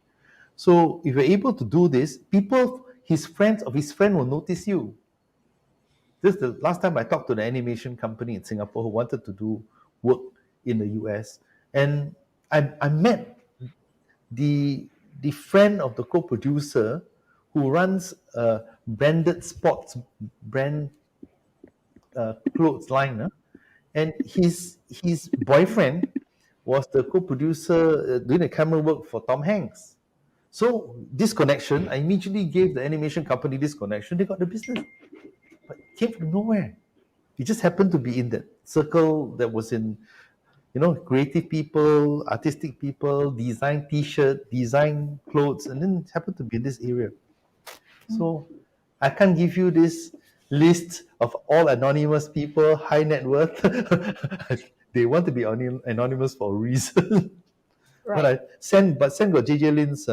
So if you're able to do this, people, his friends of his friend will notice you. This is the last time I talked to the animation company in Singapore who wanted to do work in the US. And I met the friend of the co-producer who runs a branded sports brand clothes line. And his boyfriend was the co-producer doing the camera work for Tom Hanks. So this connection, I immediately gave the animation company this connection. They got the business, but it came from nowhere. It just happened to be in that circle that was in, creative people, artistic people, design T-shirt, design clothes, and then it happened to be in this area. So I can't give you this list of all anonymous people, high net worth. They want to be anonymous for a reason. Right. But Sen got JJ Lin's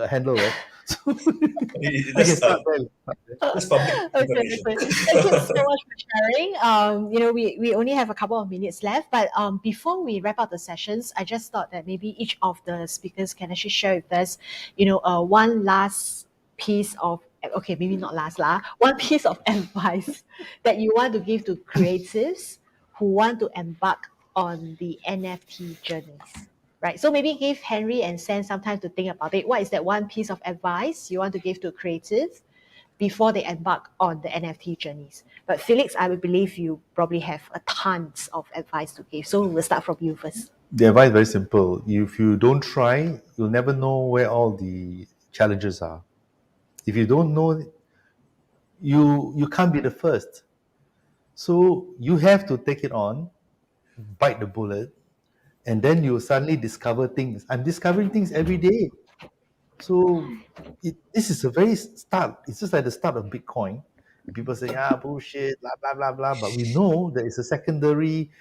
handle, right? So I can start there. That's public Okay, information. okay. Thank you so much for sharing. We only have a couple of minutes left, but before we wrap up the sessions, I just thought that maybe each of the speakers can actually share with us, one last piece of, okay, maybe not last lah, one piece of advice that you want to give to creatives who want to embark on the NFT journeys. Right. So maybe give Henry and Sen some time to think about it. What is that one piece of advice you want to give to creatives before they embark on the NFT journeys? But Felix, I would believe you probably have a tons of advice to give. So we'll start from you first. The advice is very simple. If you don't try, you'll never know where all the challenges are. If you don't know, you can't be the first. So you have to take it on, bite the bullet, and then you suddenly discover things. I'm discovering things every day. So this is a very start. It's just like the start of Bitcoin. People say, bullshit, blah, blah, blah, blah. But we know there is a secondary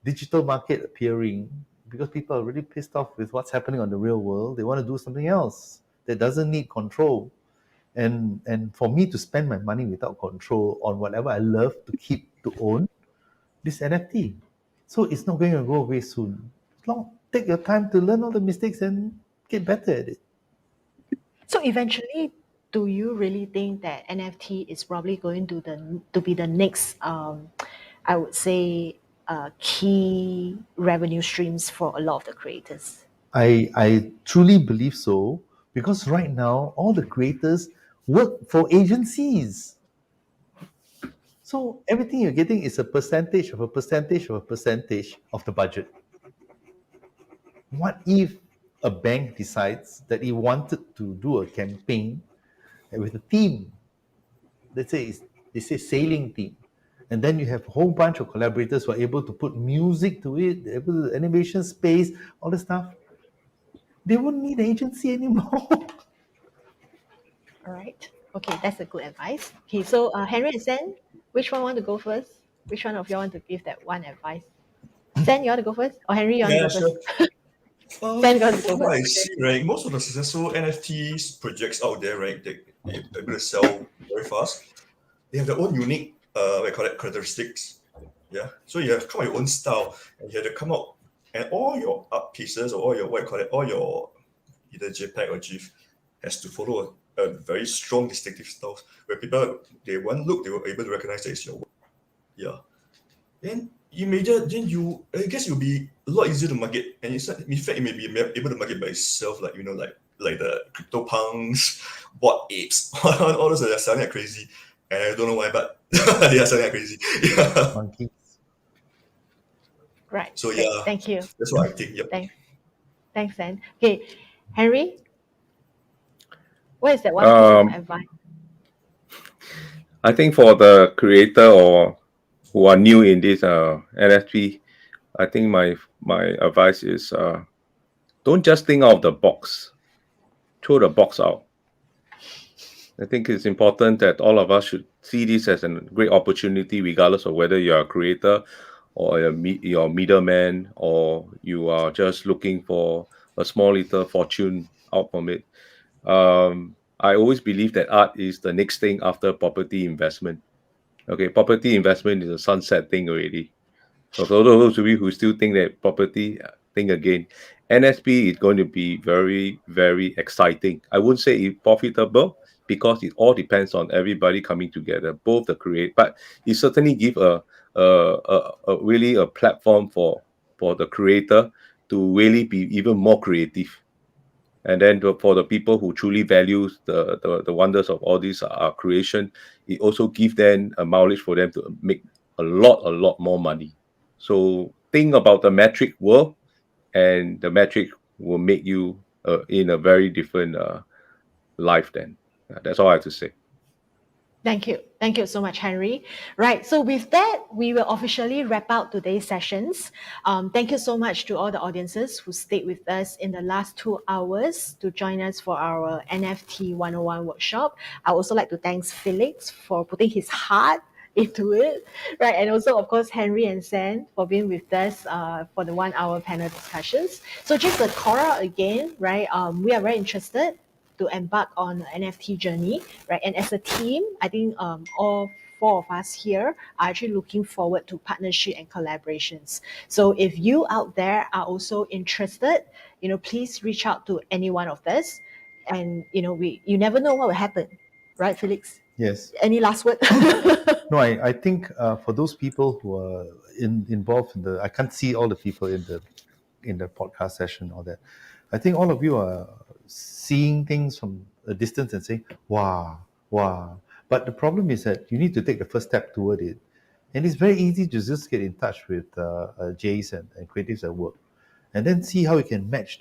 digital market appearing because people are really pissed off with what's happening on the real world. They want to do something else that doesn't need control. And for me to spend my money without control on whatever I love to keep, to own, this NFT. So it's not going to go away soon. Take your time to learn all the mistakes and get better at it. So eventually, do you really think that NFT is probably going to be the next, I would say, key revenue streams for a lot of the creators? I truly believe so because right now all the creators work for agencies. So everything you're getting is a percentage of a percentage of a percentage of the budget. What if a bank decides that it wanted to do a campaign with a theme? Let's say they say sailing theme. And then you have a whole bunch of collaborators who are able to put music to it, able to animation space, all the stuff. They wouldn't need an agency anymore. All right. Okay, that's a good advice. Okay, so Henry and Sen, which one want to go first? Which one of you want to give that one advice? Sen, you want to go first? Or Henry, you want to Yeah, go sure. first? Sen, you want to go From what I first? see, right, most of the successful NFTs projects out there, right, they're able to sell very fast. They have their own unique, characteristics. Yeah. So you have come up with your own style, and you have to come out, and all your art pieces or all your all your either JPEG or GIF has to follow a very strong distinctive style where people they one look they were able to recognize that it's your work. Yeah. Then I guess it'll be a lot easier to market, and in fact it may be able to market by itself, like like the crypto punks, bot apes, all those that are selling like crazy, and I don't know why, but they are selling like crazy. Yeah. Monkeys. Right. So great. yeah, Thank you. that's what I think. Yep. Thanks, Sen. Okay, Henry, what is that one piece of advice? I think for the creator or who are new in this NFT, I think my advice is don't just think out of the box. Throw the box out. I think it's important that all of us should see this as a great opportunity, regardless of whether you're a creator or you're a middleman or you are just looking for a small little fortune out from it. I always believe that art is the next thing after property investment. Okay, property investment is a sunset thing already. So for those of you who still think that property think again. NFP is going to be very, very exciting. I wouldn't say it's profitable because it all depends on everybody coming together, both the create, but it certainly give a really a platform for the creator to really be even more creative. And then for the people who truly values the wonders of all these creation, it also gives them a mileage for them to make a lot more money. So think about the metric world, and the metric will make you in a very different life then. That's all I have to say. Thank you. Thank you so much, Henry. Right. So with that, we will officially wrap out today's sessions. Thank you so much to all the audiences who stayed with us in the last 2 hours to join us for our NFT 101 workshop. I also like to thank Felix for putting his heart into it, right? And also, of course, Henry and Sen for being with us for the 1 hour panel discussions. So just a call out again, right? We are very interested to embark on an NFT journey, right? And as a team, I think all 4 of us here are actually looking forward to partnership and collaborations. So if you out there are also interested, please reach out to any one of us, and you never know what will happen, right, Felix? Yes. Any last word? No, I think for those people who are involved in I can't see all the people in the podcast session or that. I think all of you are seeing things from a distance and saying, wow. But the problem is that you need to take the first step toward it. And it's very easy to just get in touch with Jays and creatives at work, and then see how you can match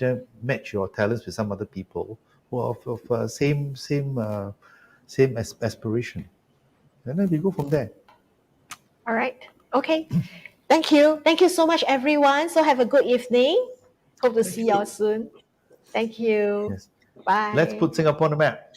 your talents with some other people who are of same aspiration. And then we go from there. All right. Okay. Thank you. Thank you so much, everyone. So have a good evening. Hope to see y'all soon. Thank you. Yes. Bye. Let's put Singapore on the map.